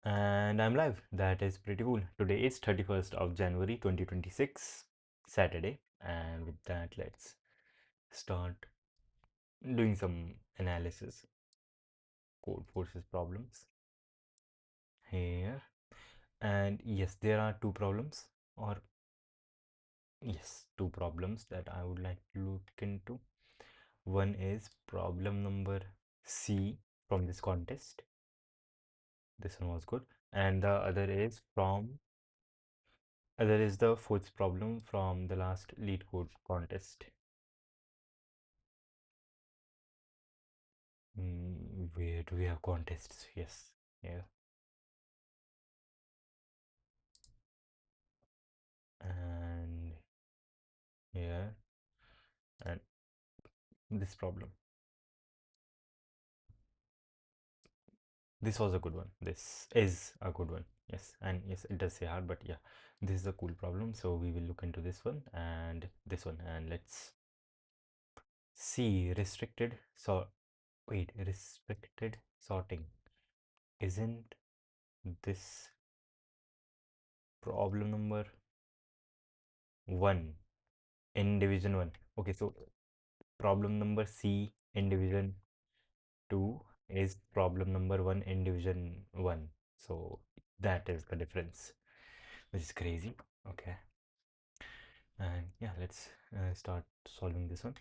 And I'm live. That is pretty cool. Today is 31st of January 2026, Saturday. And with that, let's start doing some analysis. Codeforces problems here. And yes, there are two problems, or yes, two problems that I would like to look into. One is problem number C from this contest. This one was good. And the other is the fourth problem from the last lead code contest. Where do we have contests? Yes, yeah. And here, and this problem. This was a good one. This is a good one. Yes, and yes, it does say hard, but yeah, this is a cool problem. So we will look into this one and this one, and let's see. Restricted sorting. Isn't this problem number one in division one? Okay, so problem number C in division 2 is problem number 1 in division 1. So that is the difference, which is crazy. Okay. And yeah, let's start solving this one.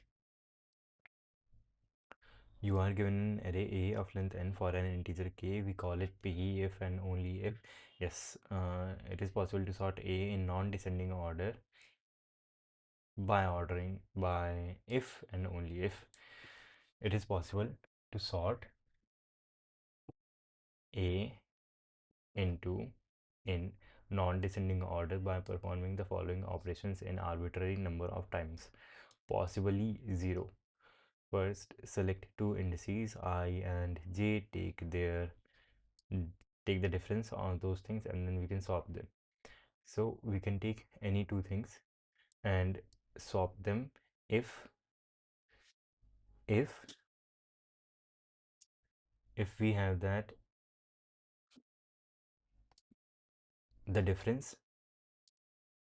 You are given an array A of length n for an integer k. We call it P if and only if. Yes, it is possible to sort A in non-descending order by ordering by if and only if it is possible to sort A into in non-descending order by performing the following operations in arbitrary number of times, possibly 0. First, select two indices I and j, take the difference on those things, and then we can swap them. So we can take any two things and swap them if if if we have that the difference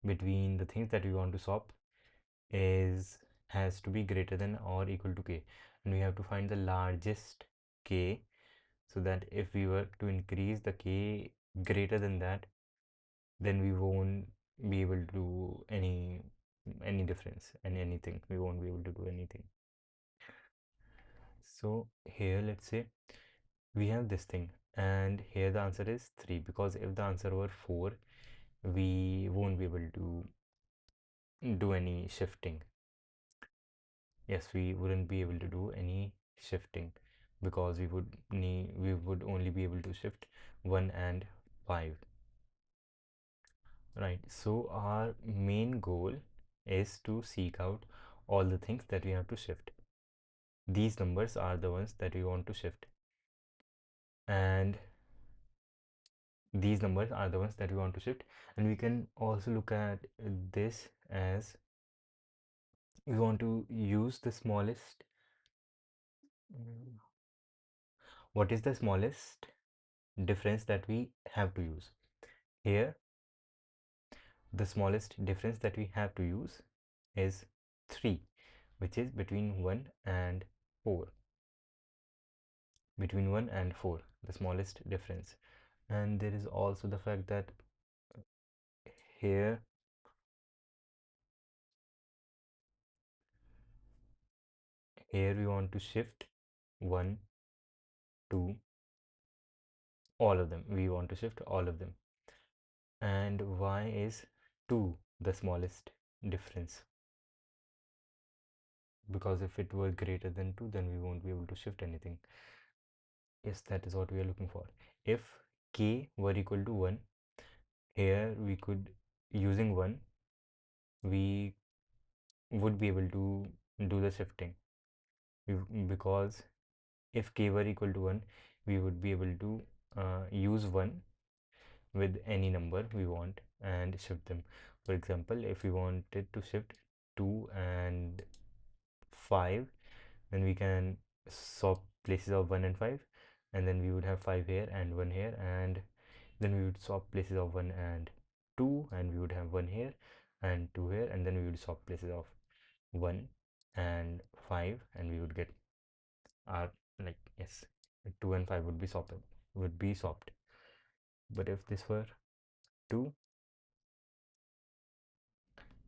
between the things that we want to swap is has to be greater than or equal to k, and we have to find the largest k, so that if we were to increase the k greater than that, then we won't be able to do any difference and anything. We won't be able to do anything. So here, let's say we have this thing, and here the answer is 3, because if the answer were 4, we won't be able to do any shifting. Yes, we wouldn't be able to do any shifting, because we would only be able to shift 1 and 5. Right, so our main goal is to seek out all the things that we have to shift. These numbers are the ones that we want to shift, and these numbers are the ones that we want to shift. And we can also look at this as we want to use the smallest. What is the smallest difference that we have to use? Here, the smallest difference that we have to use is 3, which is between 1 and 4. Between 1 and 4, the smallest difference. And there is also the fact that here we want to shift 1, 2, all of them. We want to shift all of them. And why is 2 the smallest difference? Because if it were greater than 2, then we won't be able to shift anything. Yes, that is what we are looking for. If k were equal to 1, here we could, using 1, we would be able to do the shifting, because if k were equal to 1, we would be able to use 1 with any number we want and shift them. For example, if we wanted to shift 2 and 5, then we can swap places of 1 and 5, and then we would have 5 here and 1 here, and Then we would swap places of 1 and 2, and we would have 1 here and 2 here, and then we would swap places of 1 and 5, and we would get our, like, yes, 2 and 5 would be swapped. But if this were 2,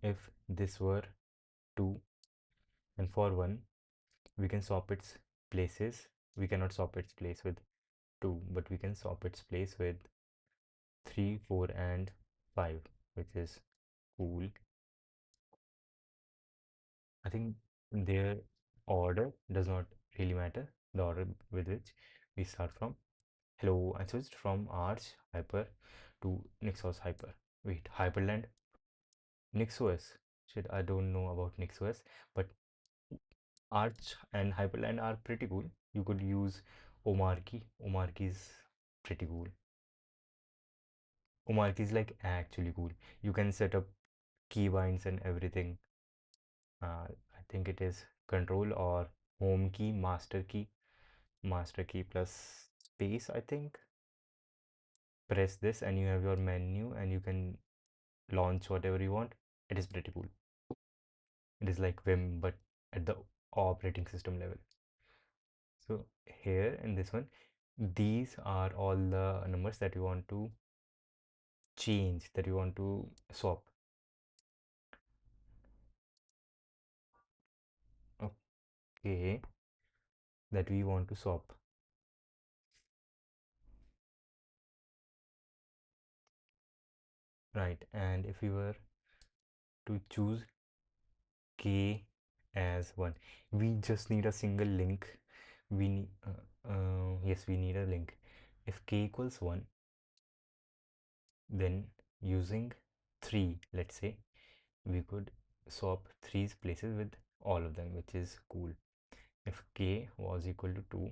if this were 2, and for 1 we can swap its places. We cannot swap its place with 2, but we can swap its place with 3, 4, and 5, which is cool. I think their order does not really matter, the order with which we start from. Hello, I switched from Arch Hyper to Nixos Hyper. Wait, Hyperland? NixOS? Shit, I don't know about NixOS, but Arch and Hyperland are pretty cool. You could use Omarki. Omarki is pretty cool. Omarki is like actually cool. You can set up keybinds and everything. I think it is control or home key, master key plus space, I think. Press this and you have your menu and you can launch whatever you want. It is pretty cool. It is like Vim, but at the operating system level. So here in this one, these are all the numbers that you want to change, that you want to swap. Okay, that we want to swap. Right, and if we were to choose k as 1, we just need a single link. We need, yes, we need a link. If k equals 1, then using 3, let's say, we could swap 3's places with all of them, which is cool. If k was equal to 2,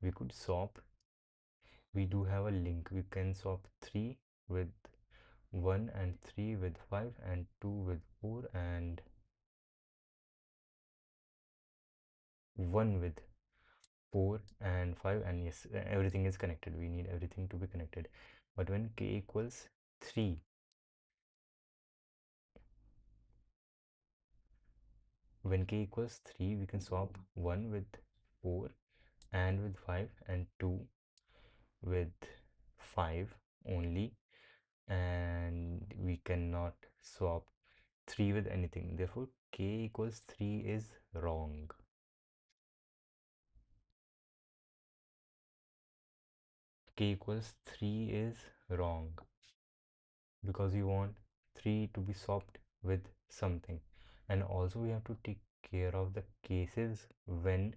we could swap, we do have a link, we can swap 3 with 1 and 3 with 5 and 2 with 4 and 1 with 4 and 5, and yes, everything is connected. We need everything to be connected. But when k equals 3, when k equals 3, we can swap 1 with 4 and with 5 and 2 with 5 only, and we cannot swap 3 with anything. Therefore k equals 3 is wrong. K equals 3 is wrong because we want 3 to be swapped with something, and also we have to take care of the cases when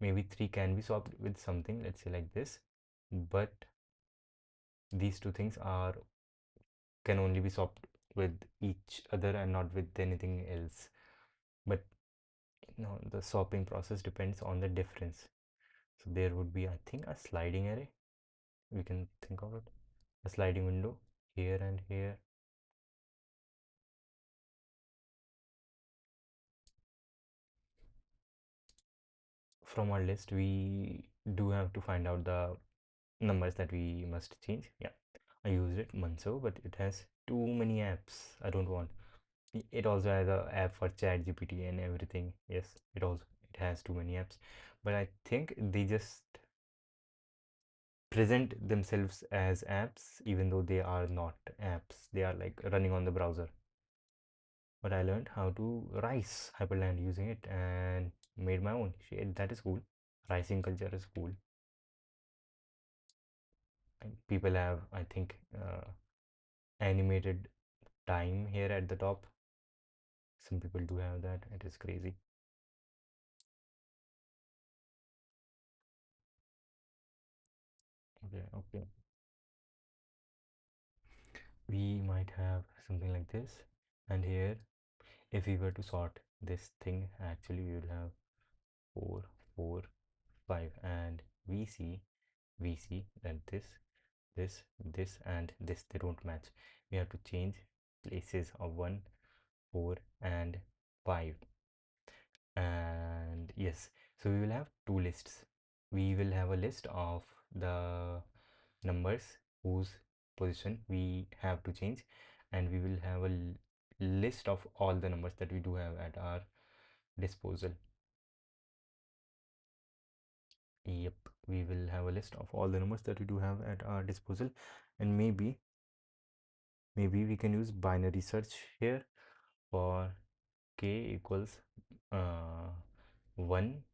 maybe 3 can be swapped with something, let's say like this, but these two things are can only be swapped with each other and not with anything else. But the swapping process depends on the difference. So there would be, I think, a sliding array. We can think of it, a sliding window here and here. From our list, we do have to find out the numbers that we must change. Yeah, I used it months ago, but it has too many apps. I don't want it. Also has a app for chat GPT and everything. Yes, it has too many apps, but I think they just present themselves as apps even though they are not apps. They are like running on the browser. But I learned how to rice Hyperland using it and made my own. Shit, that is cool. Ricing culture is cool. And people have, I think, animated time here at the top. Some people do have that. It is crazy. Okay, okay. We might have something like this. And here, if we were to sort this thing, actually we will have 4, 4, 5. And we see that this, and this, they don't match. We have to change places of 1, 4, and 5. And yes, so we will have two lists. We will have a list of the numbers whose position we have to change, and we will have a list of all the numbers that we do have at our disposal. Yep, we will have a list of all the numbers that we do have at our disposal, and maybe we can use binary search here for k equals 1.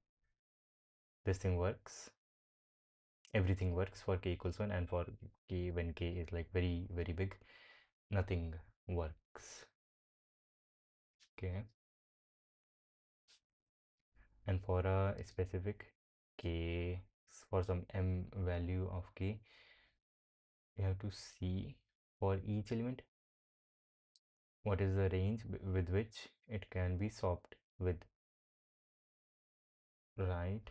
This thing works, everything works for k equals 1, and for k, when k is like very very big, nothing works. Okay, and for a specific k, for some m value of k, we have to see for each element what is the range with which it can be swapped with, right?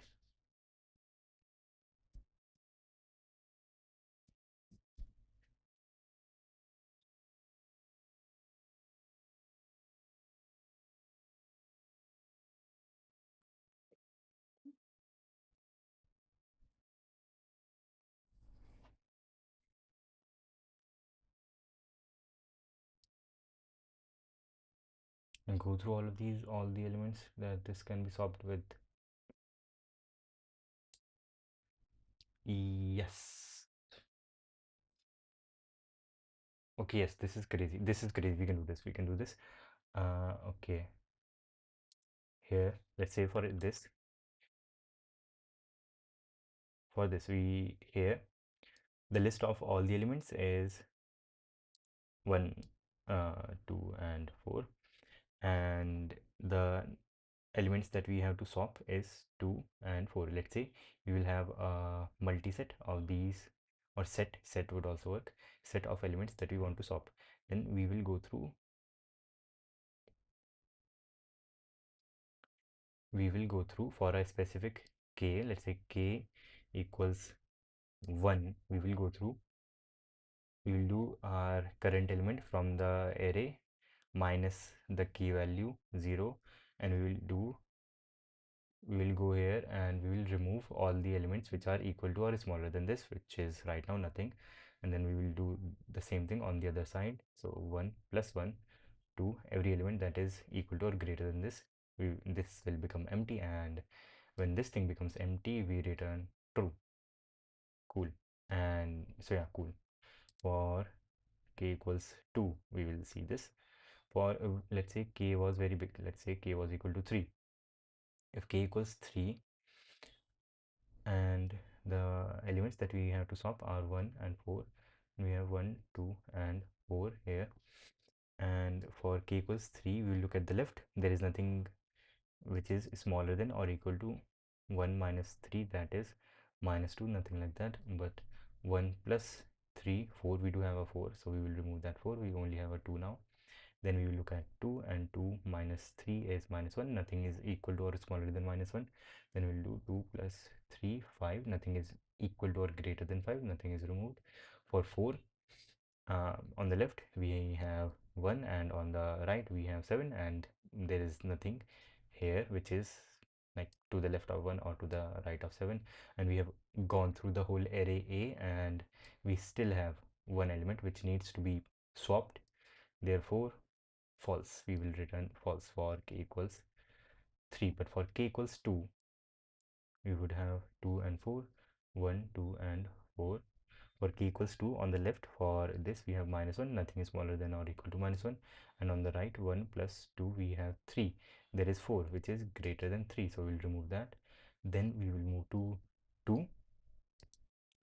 And go through all of these, all the elements that this can be swapped with. Yes. Okay, yes, this is crazy, this is crazy. We can do this, we can do this. Okay, here let's say for this we here the list of all the elements is 1, 2 and 4, and the elements that we have to swap is 2 and 4. Let's say we will have a multi-set of these, or set would also work, set of elements that we want to swap. Then we will go through, for a specific k, let's say k equals 1, we will do our current element from the array minus the key value 0, and we will go here and we will remove all the elements which are equal to or smaller than this, which is right now nothing. And then we will do the same thing on the other side. So 1 plus 1, 2, every element that is equal to or greater than this, this will become empty, and when this thing becomes empty we return true. Cool. And so yeah, cool. For k equals 2, we will see this. For let's say k was very big, let's say k was equal to 3. If k equals 3, and the elements that we have to swap are 1 and 4, we have 1, 2 and 4 here. And for k equals 3, we will look at the left, there is nothing which is smaller than or equal to 1 minus 3, that is minus 2, nothing like that. But 1 plus 3, 4, we do have a 4, so we will remove that 4, we only have a 2 now. Then we will look at 2, and 2 minus 3 is minus 1, nothing is equal to or smaller than minus 1. Then we'll do 2 plus 3, 5, nothing is equal to or greater than 5, nothing is removed. For 4, on the left we have 1, and on the right we have 7, and there is nothing here which is like to the left of 1 or to the right of 7. And we have gone through the whole array A, and we still have one element which needs to be swapped, therefore false. We will return false for k equals 3. But for k equals 2, we would have 2 and 4, 1, 2 and 4. For k equals 2, on the left for this we have minus 1, nothing is smaller than or equal to minus 1. And on the right, 1 plus 2, we have 3. There is 4 which is greater than 3, so we'll remove that. Then we will move to 2,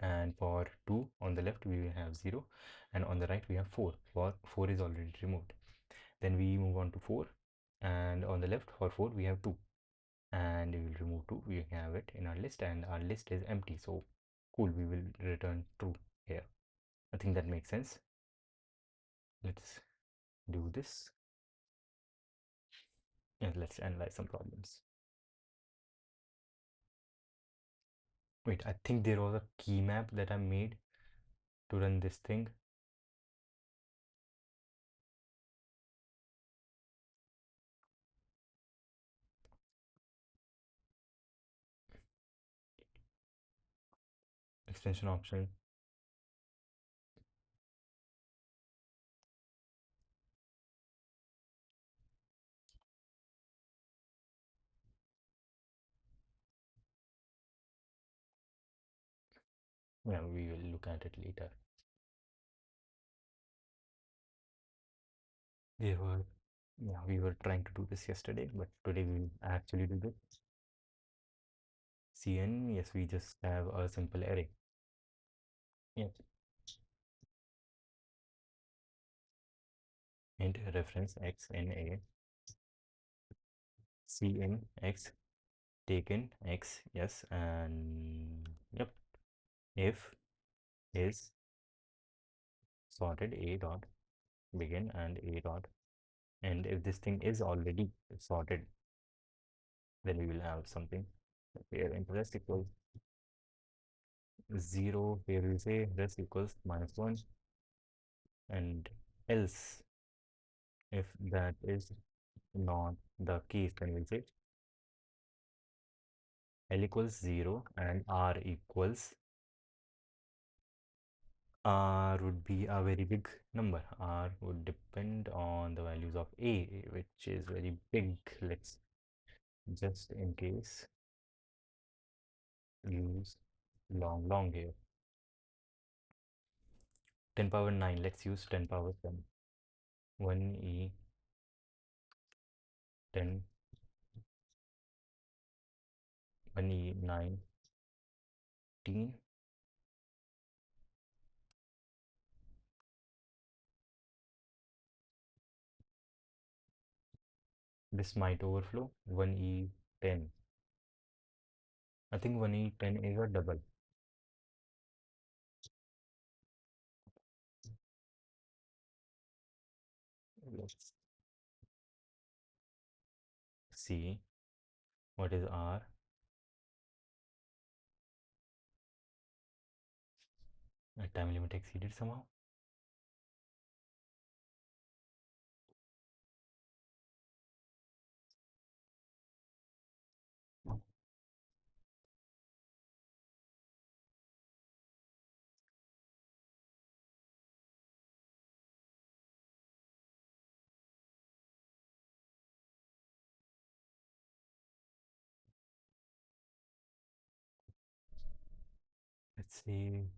and for 2 on the left we will have 0, and on the right we have 4, for 4 is already removed. Then we move on to 4, and on the left for 4 we have 2, and we will remove 2, we have it in our list, and our list is empty. So cool, we will return true here. I think that makes sense. Let's do this, and let's analyze some problems. Wait, I think there was a key map that I made to run this thing. Extension option. Yeah, we will look at it later. We were, yeah, we were trying to do this yesterday, but today we will actually do this. Cn, yes, we just have a simple array. Yep. Int reference x in a, Cn x, taken x, yes, and yep. If is sorted a dot begin and a dot end. If this thing is already sorted, then we will have something where interest equals 0. Here we say rest equals -1, and else if that is not the case, then we'll say L equals 0 and R equals, R would be a very big number. R would depend on the values of A, which is very big. Let's just in case use long here. 10 power 9, let's use 10 power 10. 1e 10, 1e 19. This might overflow. 1e 10. I think 1e 10 is a double. Let's see what is R. A time limit exceeded somehow. Let's see.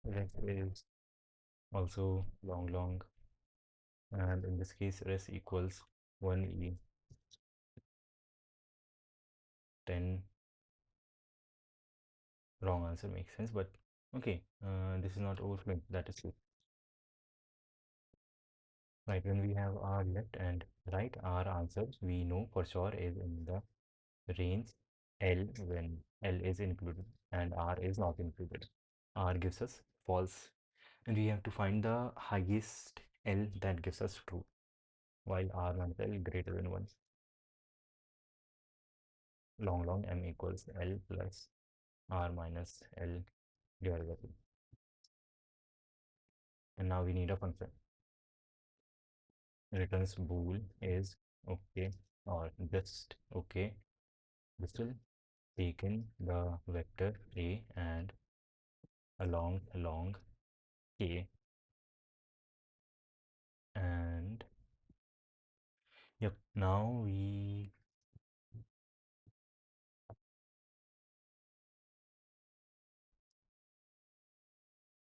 Ref is also long, and in this case, res equals 1e 10. Wrong answer makes sense, but okay. This is not overflowing. That is true. Right, when we have our left and right, our answer we know for sure is in the range L when L is included and R is not included. R gives us false, and we have to find the highest L that gives us true, while R minus L greater than 1. Long M equals L plus R minus L divided by 2. And now we need a function. Returns bool is okay or just okay. This will take in the vector A and along K, and yep, now we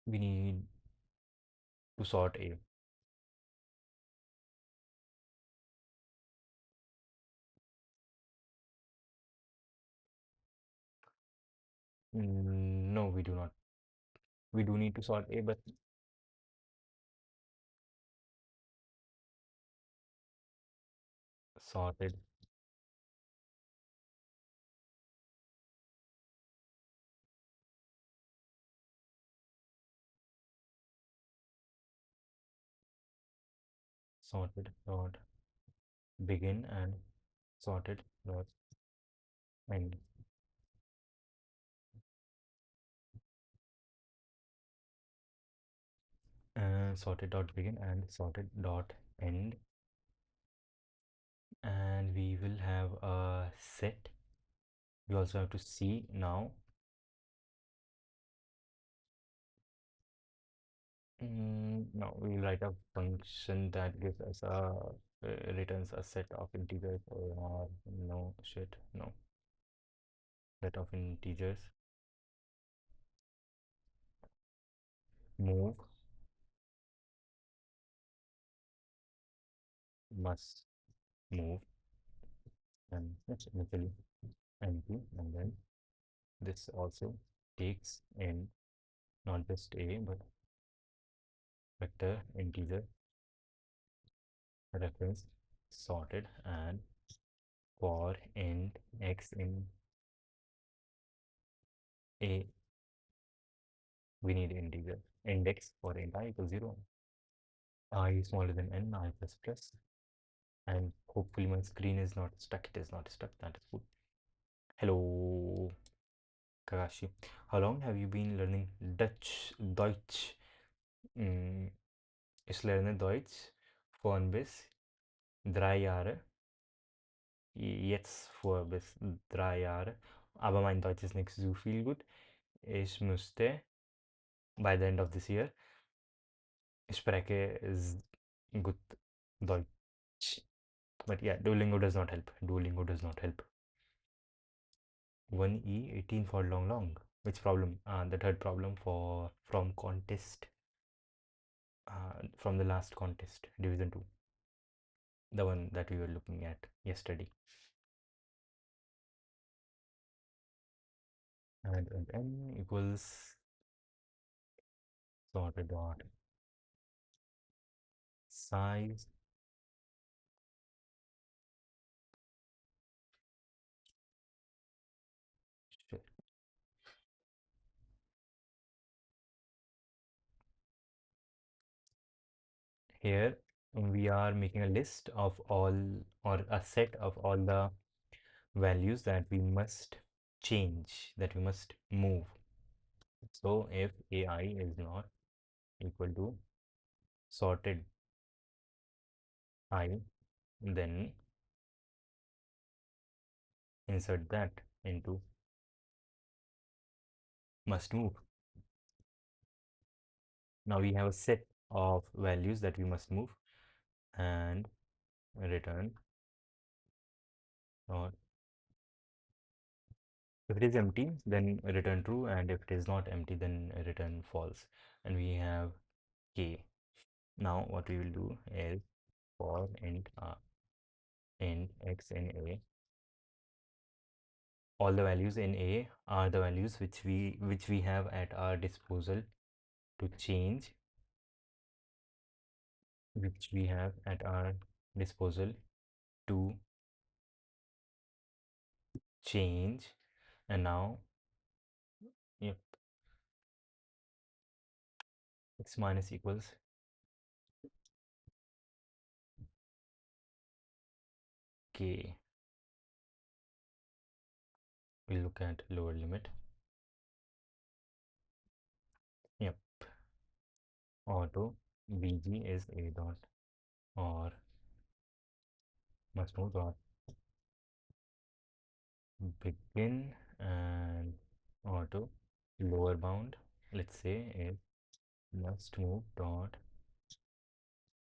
need to sort A. No, we do not. We do need to sort A, but sorted sorted dot begin and sorted dot end. Sorted dot begin and sorted dot end, and we will have a set. We also have to see now. No, we write a function that gives us a returns a set of integers, or no shit, no set of integers. move must move, and that's initially empty, and then this also takes in not just a but vector integer reference sorted, and for int x in a we need integer index for int I equals 0, I smaller than n, I plus plus, and hopefully my screen is not stuck. It is not stuck, that is good. Hello Kakashi, how long have you been learning Deutsch? Mm, ich lerne Deutsch von bis 3 Jahre. Jetzt vor bis 3 Jahre. Aber mein Deutsch ist nicht so viel gut. Ich müsste by the end of this year spreche gut Deutsch. But yeah, Duolingo does not help. Duolingo does not help. 1E 18 for long. Which problem? The third problem from contest. From the last contest, Division 2. The one that we were looking at yesterday. And n equals sorted dot size. Sure. Here we are making a list of all, or a set of all the values that we must change, that we must move. So if AI is not equal to sorted I, then insert that into must move. Now we have a set of values that we must move, and return, or if it is empty then return true, and if it is not empty then return false. And we have k. Now what we will do is for int x in a, all the values in a are the values which we have at our disposal to change, which we have at our disposal to change. And now, yep, x minus equals k. We'll look at lower limit. Yep, auto bg is a dot or must move dot begin, and auto lower bound, let's say, is must move dot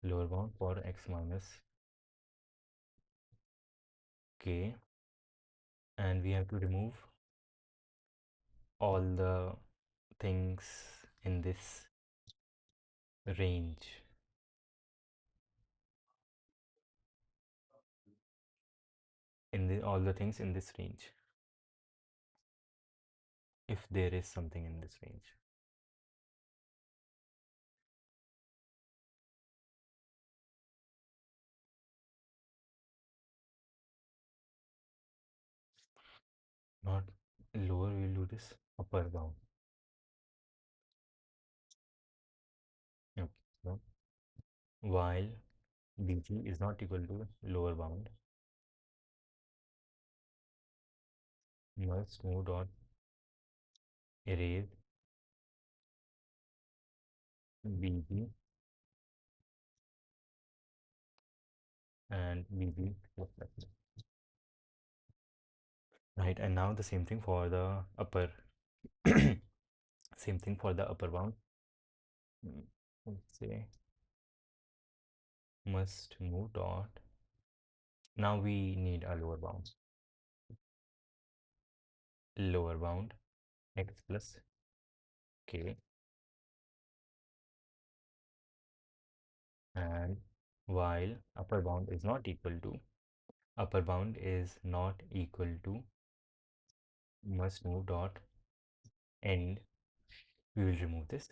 lower bound for x minus k, and we have to remove all the things in this range, all the things in this range, if there is something in this range. Not lower, we'll do this upper bound. Okay, so while bg is not equal to lower bound, must move dot erase bg and bg plus plus. Right, and now the same thing for the upper same thing for the upper bound. Let's say must move dot, now we need a lower bound x plus k, and while upper bound is not equal to, upper bound is not equal to must move dot end, we will remove this.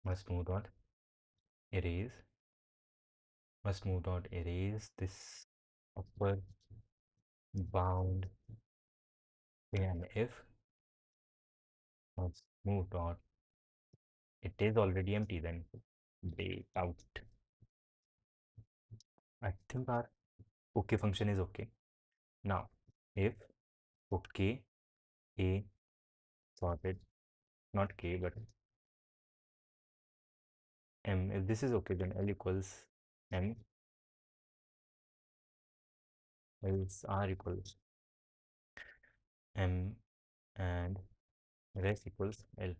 Must move dot erase, must move dot erase this upper bound, and if must move dot, it is already empty, then they out. I think our OK function is okay. Now, if OK, A sorted, not K, but M, if this is okay, then L equals M, else R equals M, and rest equals L.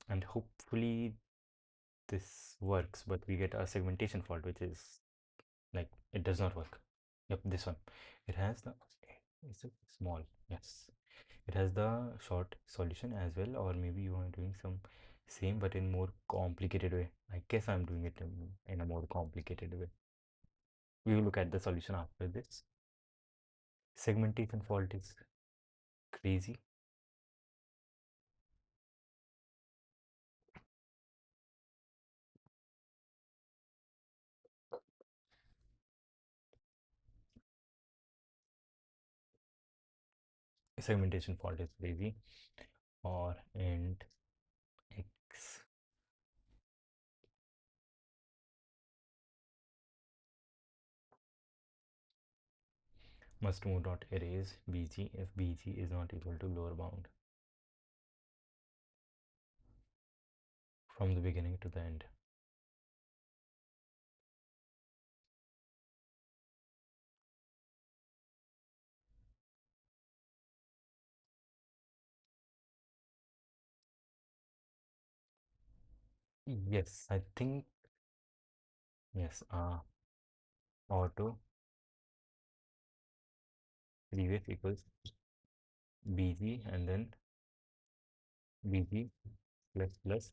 And hopefully this works, but we get a segmentation fault, which is like it does not work. Yep, this one. It has the, is it small? Yes. It has the short solution as well, or maybe you are doing some same but in more complicated way. I guess I'm doing it in a more complicated way. We will look at the solution after this. Segmentation fault is crazy. Segmentation fault is crazy. Or int x must move dot erase bg if bg is not equal to lower bound from the beginning to the end. Yes, I think yes. Auto previous equals bg and then bg plus plus,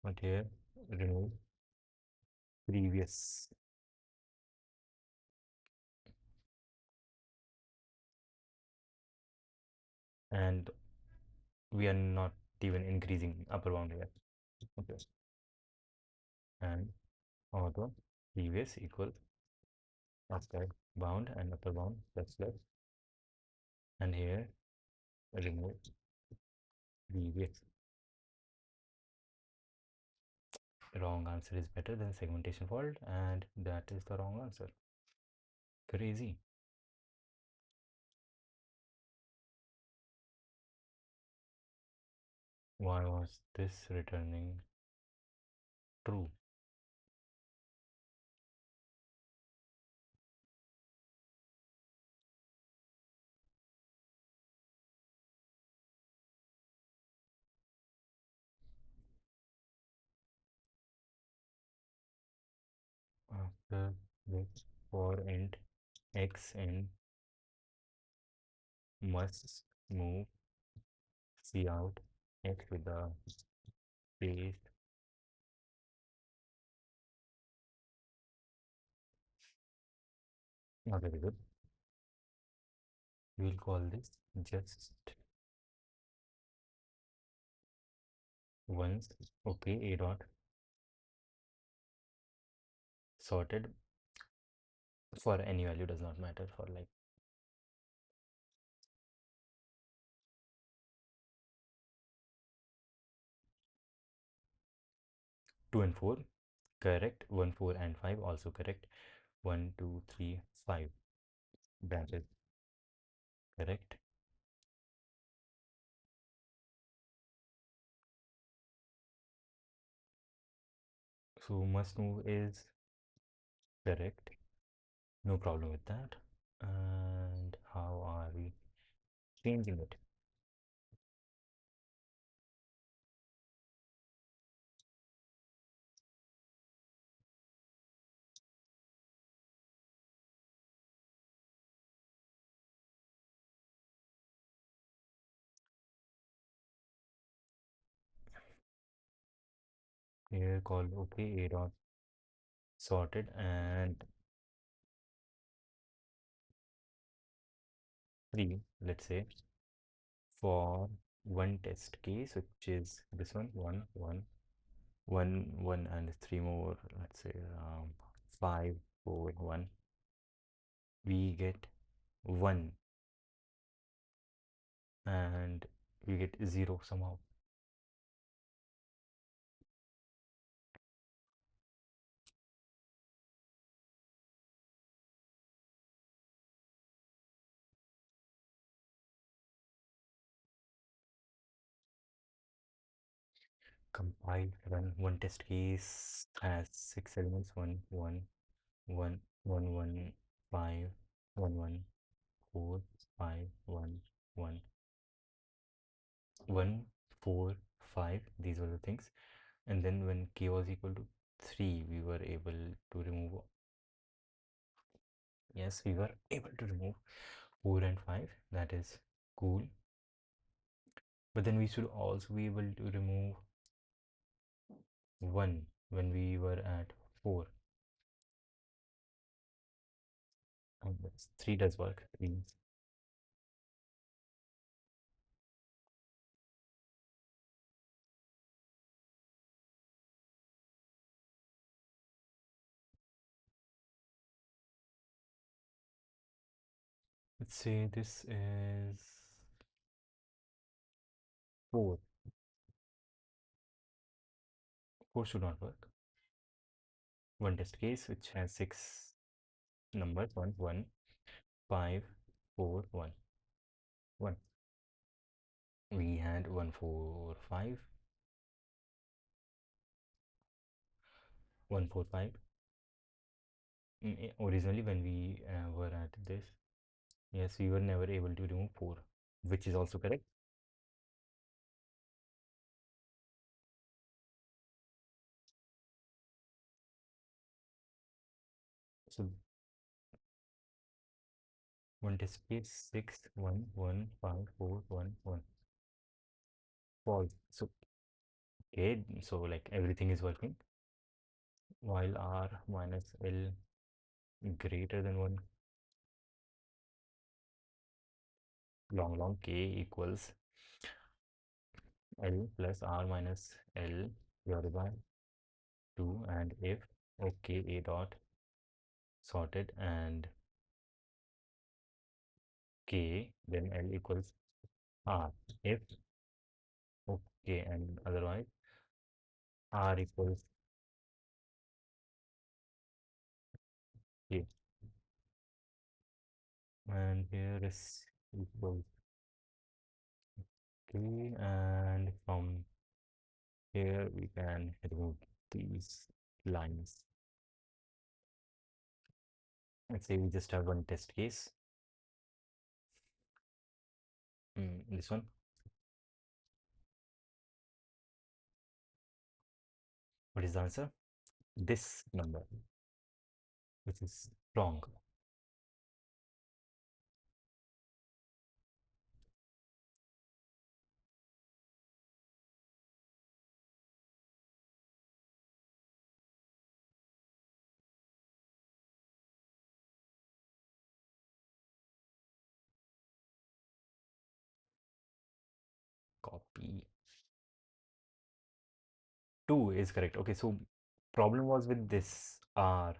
but here remove previous, and we are not even increasing upper bound here. Okay, and auto previous equals upper bound and upper bound plus plus, and here remove previous. Wrong answer is better than segmentation fault, and that is the wrong answer. Crazy. Why was this returning true? After this, for int x and must move c out x with the space, not very good. We'll call this just once. Okay, a dot sorted for any value, does not matter, for like 2 and 4 correct, 1 4 and 5 also correct, 1 2 3 5, that is correct. So must move is correct, no problem with that. And how are we changing it? here call okay a dot sorted and 3, let's say, for one test case, which is this one, 1 and 3 more, let's say 5 4 1, we get 1 and we get 0 somehow. Compile, run. One test case has 6 elements: 1 1 1 1 1 5 1 1 4 5 1 1 1 4 5. These were the things. And then when k was equal to 3, we were able to remove, yes, we were able to remove 4 and 5. That is cool. But then we should also be able to remove 1 when we were at 4. And 3 does work. 3. Let's say this is 4. 4 should not work. One test case which has 6 numbers: 1 1 5 4 1 1. We had 1 4 5 1 4 5. Originally when we were at this, yes, we were never able to remove 4, which is also correct. So one test case 6 1 1 5 4 1 1 false. So okay, so like everything is working while r minus l greater than 1, long k equals L plus R minus L divided by 2, and if okay A dot sorted and K, then L equals R. If okay and otherwise R equals K, and here is equals K, and from here we can remove these lines. Let's say we just have one test case. This one. What is the answer? This number, which is wrong. Copy. 2 is correct. Okay, so problem was with this R.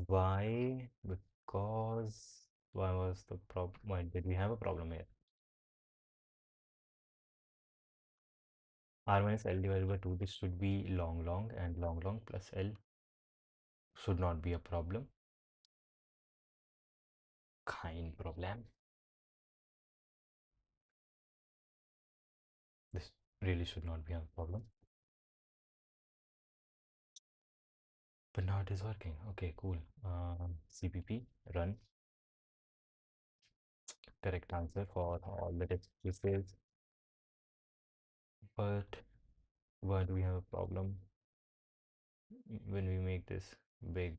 Why? Because why was the problem? Why did we have a problem here? R minus L divided by 2. This should be long and long plus L should not be a problem. Kind problem. This really should not be a problem. But now it is working. Okay, cool. CPP run. Correct answer for all the test cases. But why do we have a problem when we make this big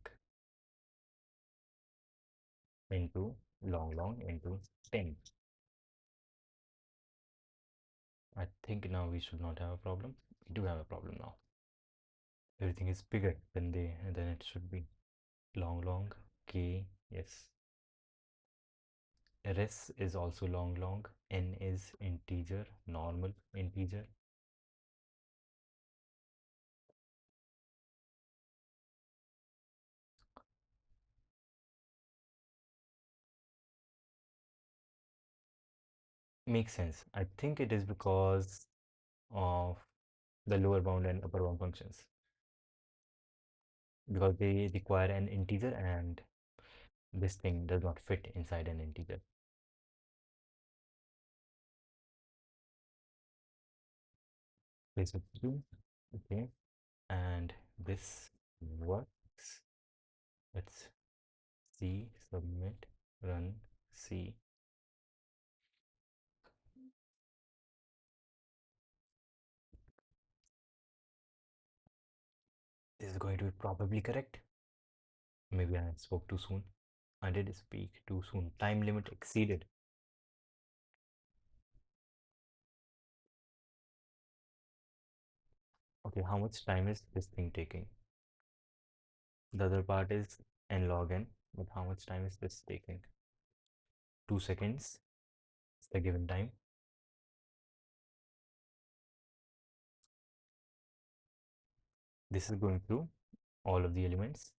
into long into 10? I think now we should not have a problem. We do have a problem now. Everything is bigger than it should be. Long k, yes. Res is also long. N is integer, normal integer. Makes sense. I think it is because of the lower bound and upper bound functions, because they require an integer and this thing does not fit inside an integer. Place with 2, okay, and this works. Let's see, submit, run, see. This is going to be probably correct. Maybe I spoke too soon. I did speak too soon. Time limit exceeded. Okay, how much time is this thing taking? The other part is n log n, but how much time is this taking? 2 seconds is the given time. This is going through all of the elements,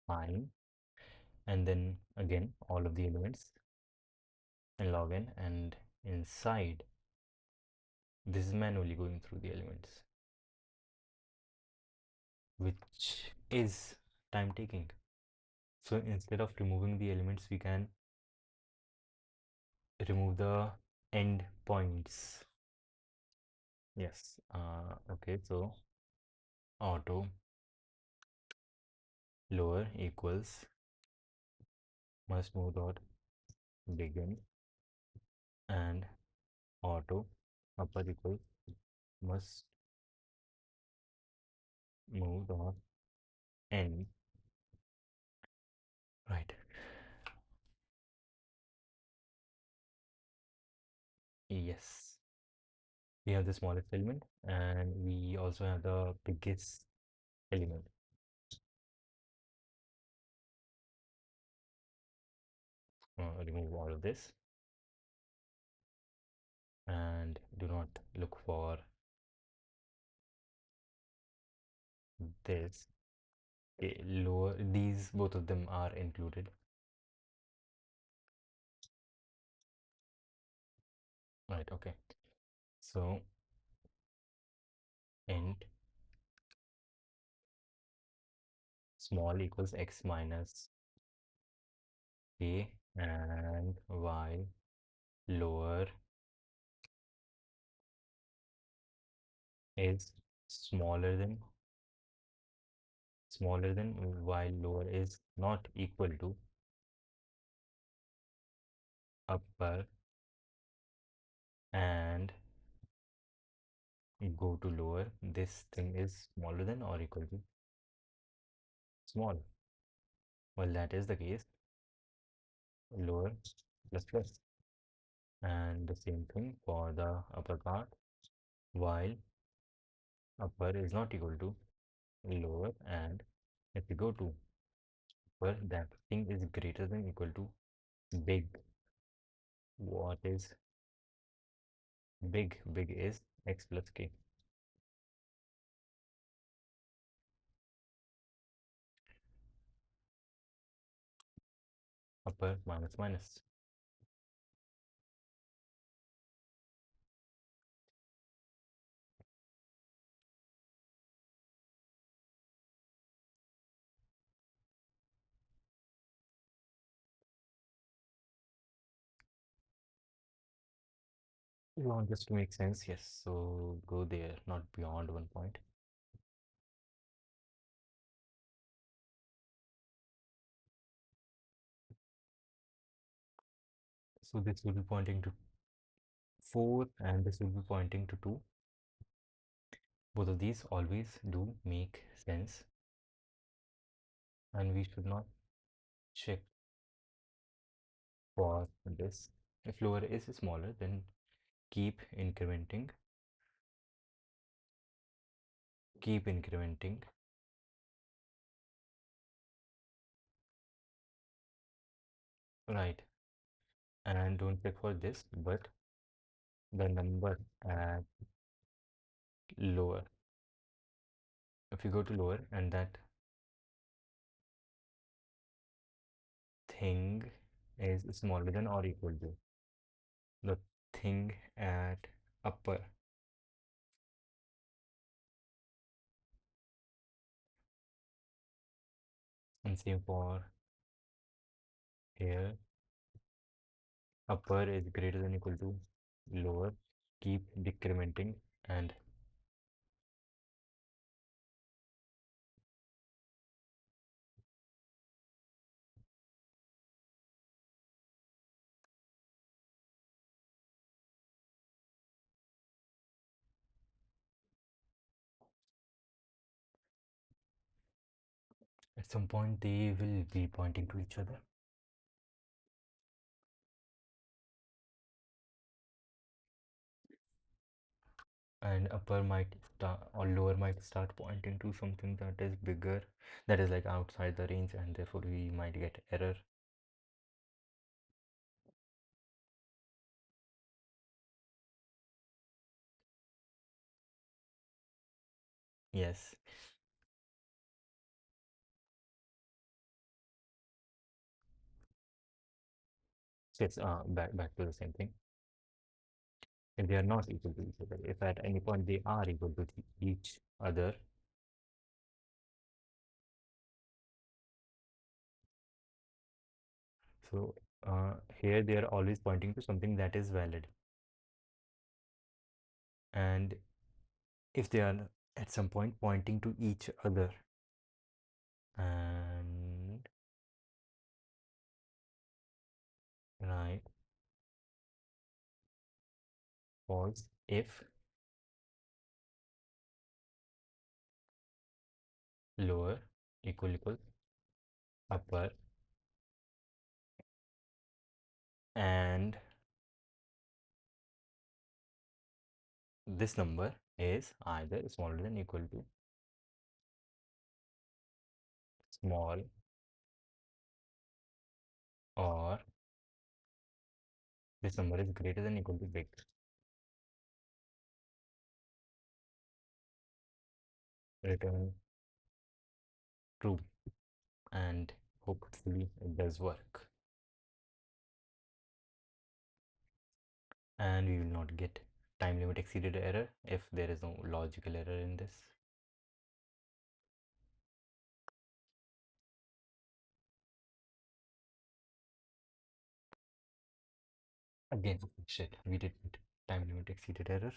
fine, and then again all of the elements and log n, and inside this is manually going through the elements, which is time taking. So instead of removing the elements, we can remove the end points. Yes. Okay, so auto lower equals must move dot begin, and auto upper equals must move dot end. Right. Yes. We have the smallest element and we also have the biggest element. Remove all of this and do not look for this. Okay, lower, these both of them are included. Right, okay. So int small equals x minus k, and y lower is smaller than while lower is not equal to upper, and go to lower. This thing is smaller than or equal to small. Well, that is the case. Lower plus plus, and the same thing for the upper part. While upper is not equal to lower, and if we go to upper, that thing is greater than equal to big. What is big? Big is x plus k. Upper minus minus. You want this to make sense? Yes. So go there, not beyond 1 point. So this will be pointing to 4 and this will be pointing to 2. Both of these always do make sense, and we should not check for this. If lower is smaller, then keep incrementing, Right. And don't check for this, but the number at lower. If you go to lower and that thing is smaller than or equal to the thing at upper, and same for here, upper is greater than equal to lower, keep decrementing, and at some point they will be pointing to each other. And upper might start or lower might start pointing to something that is bigger, that is like outside the range, and therefore we might get error. Yes. So it's back to the same thing. If they are not equal to each other, if at any point they are equal to each other, so here they are always pointing to something that is valid. And if they are at some point pointing to each other, and right, false if lower equal upper, and this number is either smaller than equal to small or this number is greater than equal to big. Return true, and hopefully it does work. And we will not get time limit exceeded error if there is no logical error in this. Again, shit, we did time limit exceeded error.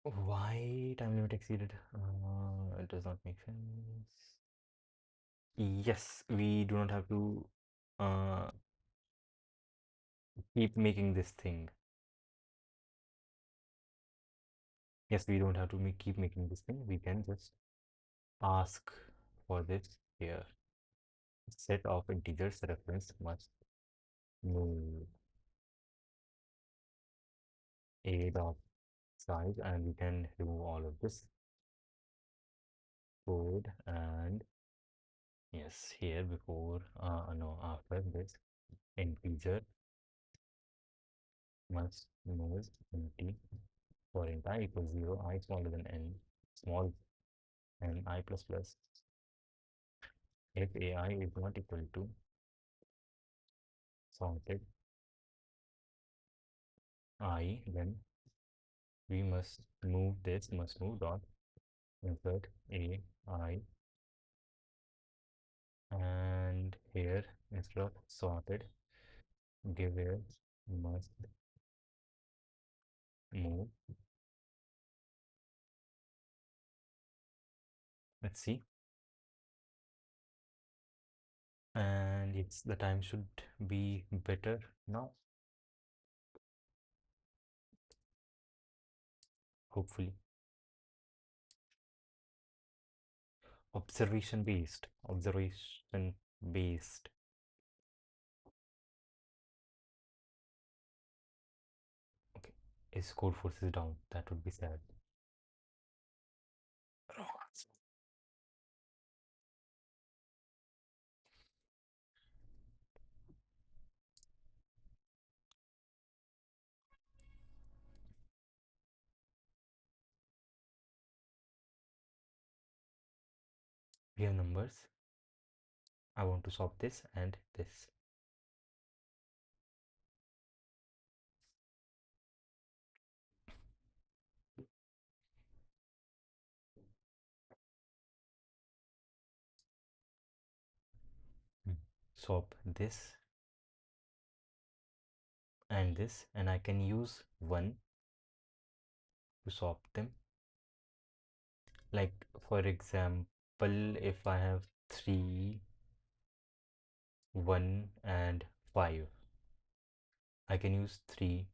Why time limit exceeded? It does not make sense. Yes, we do not have to uh, keep making this thing. Yes, we don't have to keep making this thing. We can just ask for this here. Set of integers reference must move a dot size, and we can remove all of this code. And yes, here before no, after this integer must move empty for int I equals 0, I smaller than n, small n I plus plus. If ai is not equal to sorted I, then we must move this must move dot insert a I, and here instead of sorted give where must move. Let's see. And it's the time should be better now. hopefully. Observation based. Observation based. Okay. Is Codeforces down? That would be sad. Wrong answer. We have numbers. I want to swap this and this. Hmm. Swap this, and I can use 1 to swap them. Like, for example, if I have 3, 1, and 5, I can use 3.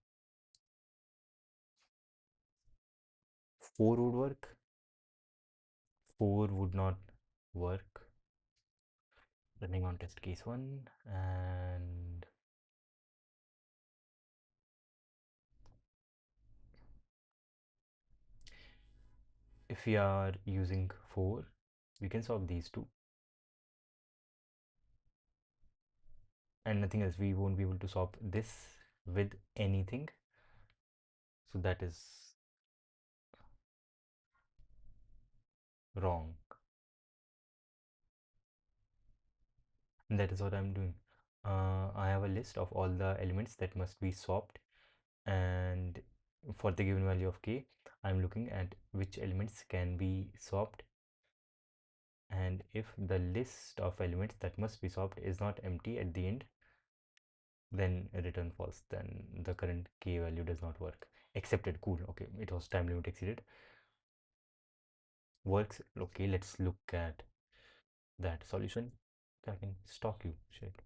4 would work. 4 would not work. Running on test case 1, and if we are using 4, we can solve these two and nothing else. We won't be able to swap this with anything, so that is wrong. And that is what I'm doing. I have a list of all the elements that must be swapped, and for the given value of k, I'm looking at which elements can be swapped, and if the list of elements that must be swapped is not empty at the end, then return false. Then the current k value does not work. Accepted. Cool. Okay, it was time limit exceeded. Works. Okay, let's look at that solution. I can stalk you. Shit.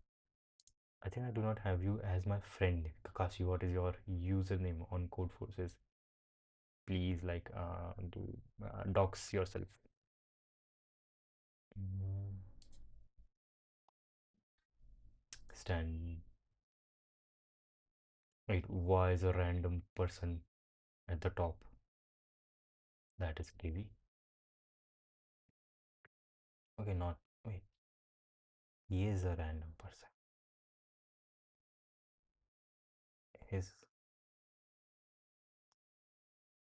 I think I do not have you as my friend. Kakashi, what is your username on Codeforces? Please, like, do dox yourself. Mm, Stand. Wait, why is a random person at the top? That is crazy. Okay, not. Wait, he is a random person. His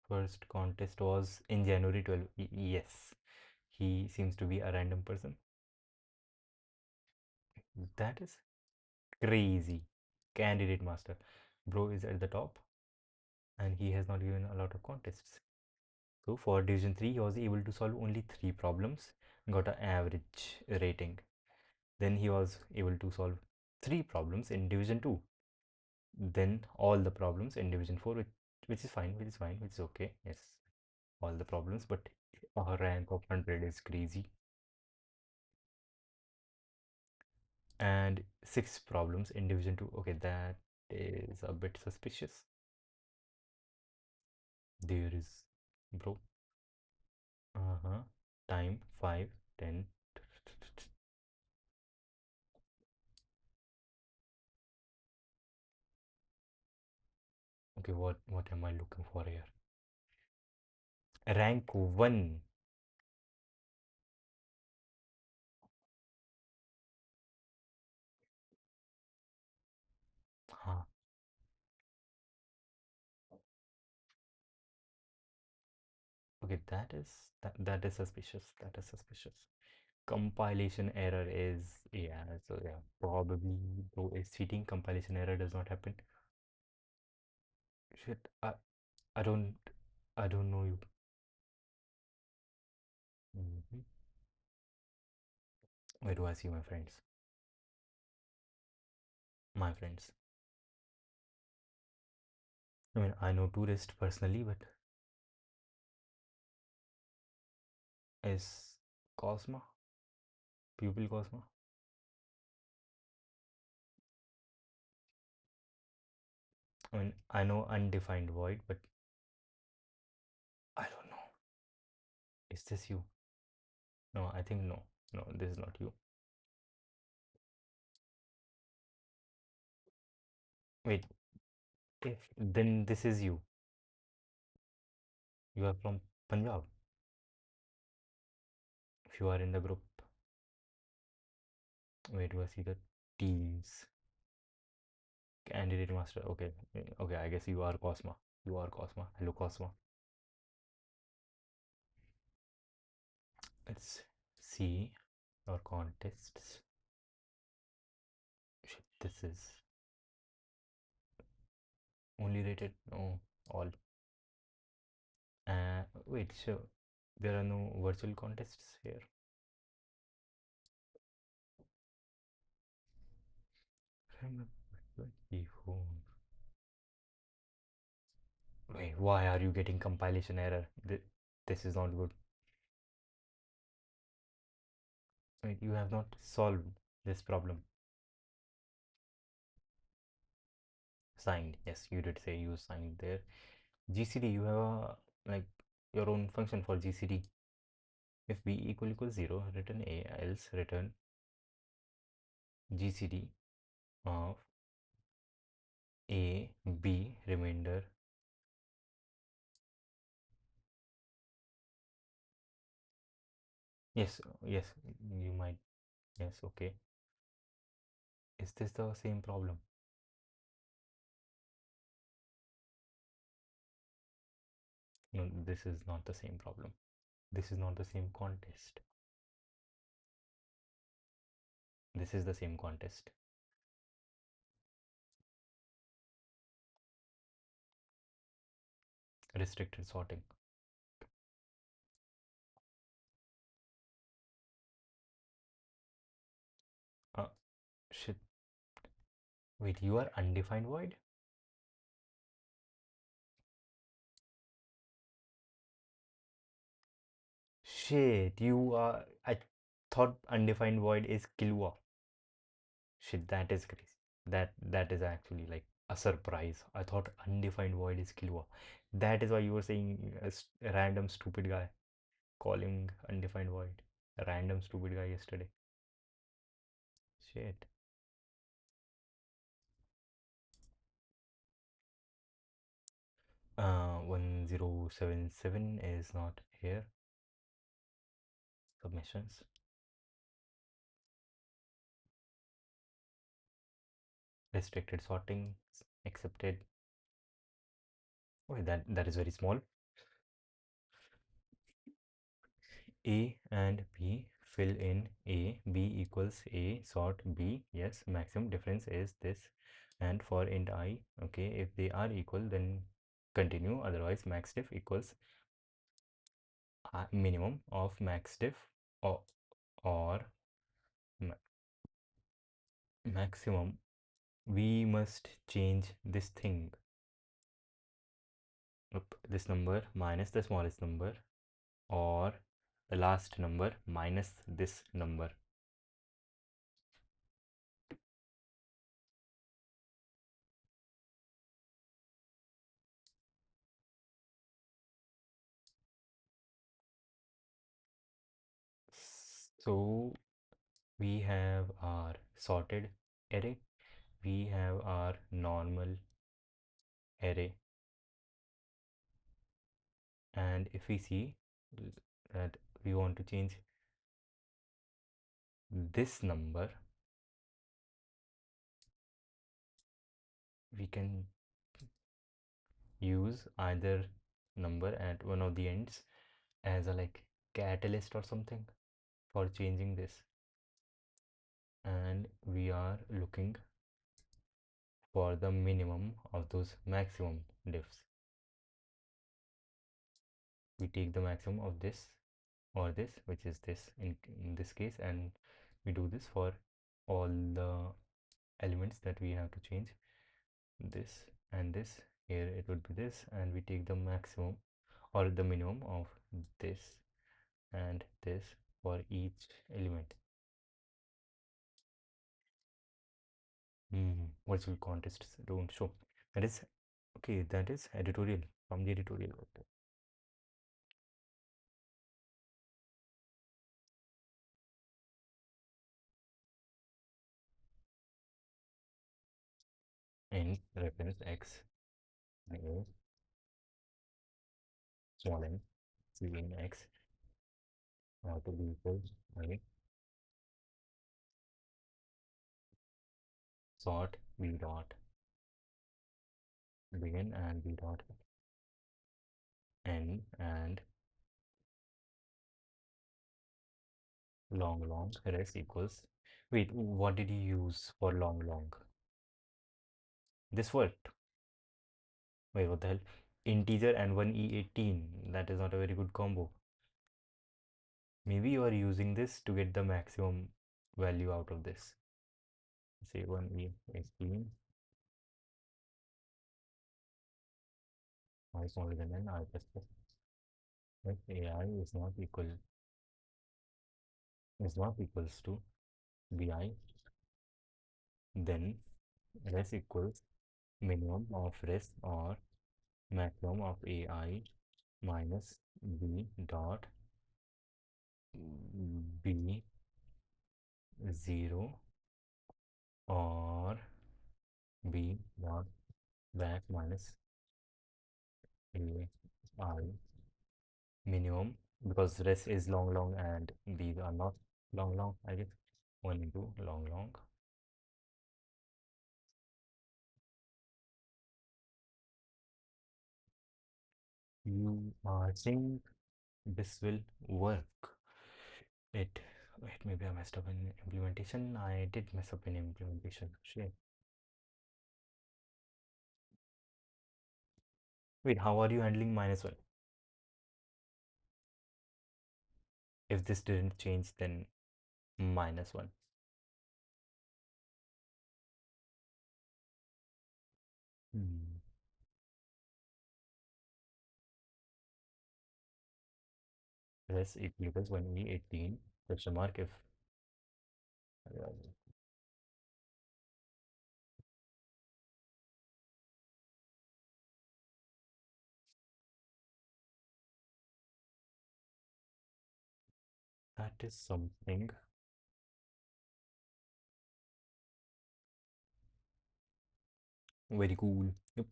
first contest was in January 12. Yes, he seems to be a random person. That is crazy. Candidate master. Bro is at the top and he has not given a lot of contests. So for division 3, he was able to solve only 3 problems, got an average rating. Then he was able to solve 3 problems in division 2. Then all the problems in division 4, which is fine, which is okay. Yes, all the problems, but a rank of 100 is crazy. And 6 problems in division 2. Okay, that is a bit suspicious. There is, bro. Uh-huh. Time 5, 10. Okay, what am I looking for here? Rank 1. Huh. Okay, that is suspicious. That is suspicious. Compilation error is, yeah, so yeah, probably though is cheating. Compilation error does not happen. Shit, I don't I don't know you. Mhm. Where do I see my friends? My friends. I mean, I know tourist personally, but is Cosma? Pupil Cosma? I mean, I know undefined void, but Is this you? No, I think no. No, this is not you. Wait, if then this is you. You are from Punjab. If you are in the group, wait, do I see the teams? Candidate master. Okay, okay. I guess you are Cosma. You are Cosma. Hello, Cosma. Let's see your contests. Shit, this is only rated. No, all. Wait, so there are no virtual contests here. Remember 24. Wait, why are you getting compilation error? This is not good. Wait, you have not solved this problem. Signed. Yes, you did say you signed there. GCD, you have a, like your own function for GCD. If b equals 0, return a, else return GCD of a, b, remainder. Yes, yes, you might. Yes, okay. Is this the same problem? No, this is not the same problem. This is not the same contest. This is the same contest. Restricted sorting. Uh, shit. Wait, you are undefined void? Shit, you are. I thought undefined void is Kilua. Shit, that is crazy. That is actually like a surprise. I thought undefined void is Kilua. That is why you were saying a random stupid guy calling undefined void. A random stupid guy yesterday. Shit. 1077 is not here. Submissions. Restricted sorting accepted. Oh, that is very small. A and B fill in A, B equals A, sort B. Yes, maximum difference is this. And for int I, okay, if they are equal, then continue. Otherwise, max diff equals minimum of max diff, or ma maximum. We must change this thing. This number minus the smallest number, or the last number minus this number. So we have our sorted array, we have our normal array, and if we see that we want to change this number, we can use either number at one of the ends as a like catalyst or something for changing this, and we are looking for the minimum of those maximum diffs. We take the maximum of this or this, which is this in this case, and we do this for all the elements that we have to change. This and this, here it would be this, and we take the maximum or the minimum of this and this for each element. Virtual contests don't show. That is okay. That is editorial, from the editorial. int reference x a small n c in x to be equals a sort b dot begin and b dot end and long res equals, wait, what did you use for long? This worked. Wait, what the hell? Integer and one E18. That is not a very good combo. Maybe you are using this to get the maximum value out of this. Say 1 E18 I smaller than n I plus plus. If AI is not equals to bi, then res equals minimum of res or maximum of AI minus b dot b 0 or b dot back minus AI minimum, because res is long and these are not long, I guess. 1 into long. You think this will work? It Wait, maybe I messed up in implementation. I did mess up in implementation. Shit. Wait, how are you handling -1? If this didn't change, then -1. Hmm. Res equals 1e18 question mark if uh, that is something very cool. Yep.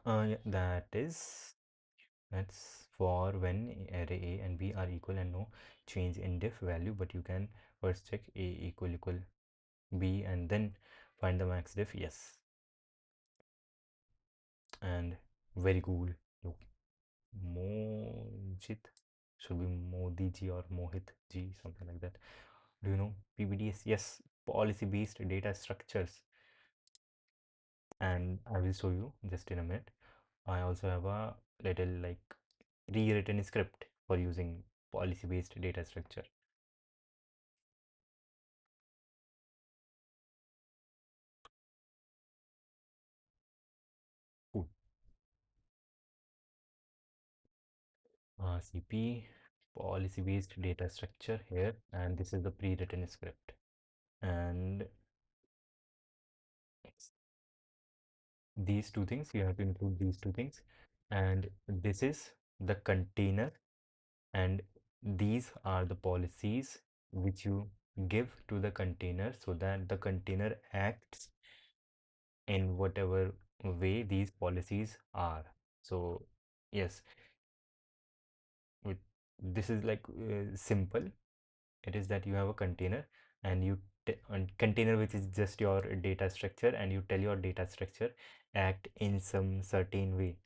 Yeah, that's for when array A and B are equal and no change in diff value, but you can first check A equal B and then find the max diff. Yes, and very cool. Yo, Mojit should be Modi ji or Mohit ji, something like that. Do you know PBDS? Yes, policy based data structures, and I will show you just in a minute. I also have a little like rewritten script for using policy based data structure. Cool. CP policy based data structure here, and this is the pre-written script, and these two things you have to include these two things, and this is the container, and these are the policies which you give to the container so that the container acts in whatever way these policies are. So yes, with this is like simple. It is that you have a container and you container which is just your data structure, and you tell your data structure act in some certain way,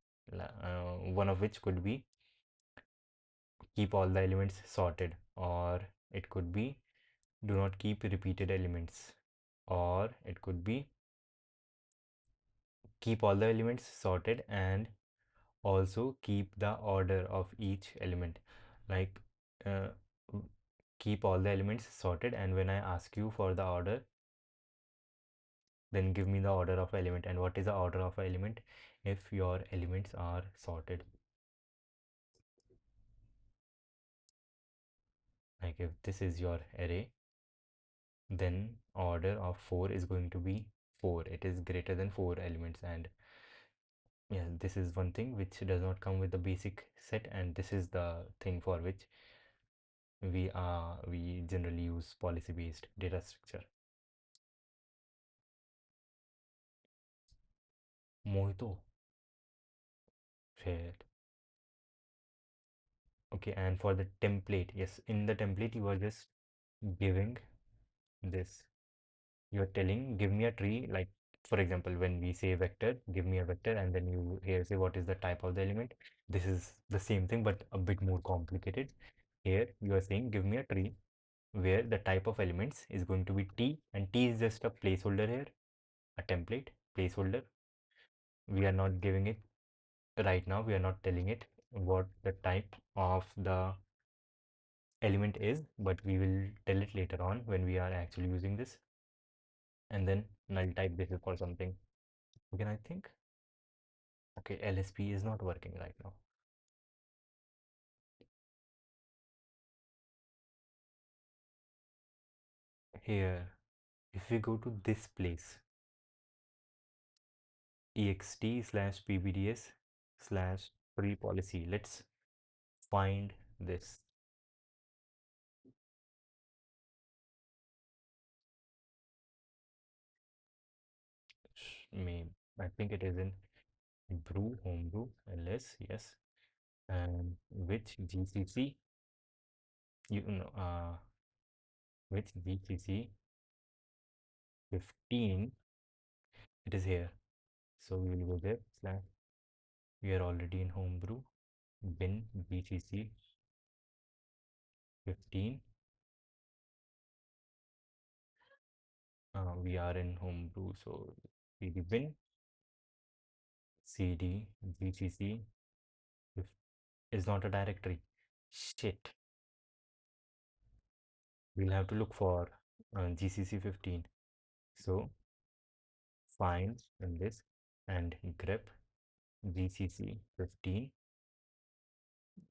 one of which could be keep all the elements sorted, or it could be do not keep repeated elements, or it could be keep all the elements sorted and also keep the order of each element, like uh, keep all the elements sorted, and when I ask you for the order, then give me the order of element. And what is the order of element? If your elements are sorted, like if this is your array, then order of 4 is going to be 4. It is greater than 4 elements, and yeah, this is one thing which does not come with the basic set, and this is the thing for which we generally use policy based data structure. Mojito. Shit. Okay, and for the template, yes, in the template you are just giving this. You're telling, give me a tree, like for example, when we say vector, give me a vector, and then you here say what is the type of the element. This is the same thing, but a bit more complicated. Here you are saying, give me a tree where the type of elements is going to be T, and T is just a placeholder here, a template placeholder. We are not giving it right now. We are not telling it what the type of the element is, but we will tell it later on when we are actually using this. And then null type, this is for something. Again, I think, okay, LSP is not working right now. Here, if we go to this place, ext slash pbds slash free policy, let's find this. May I think it is in brew, homebrew, ls, yes. And which GCC, you know, which GCC 15, it is here. So we will go there, slash, we are already in homebrew, bin GCC 15. We are in homebrew, so cd bin cd GCC is not a directory. Shit. We'll have to look for GCC 15. So find in this and grep GCC 15.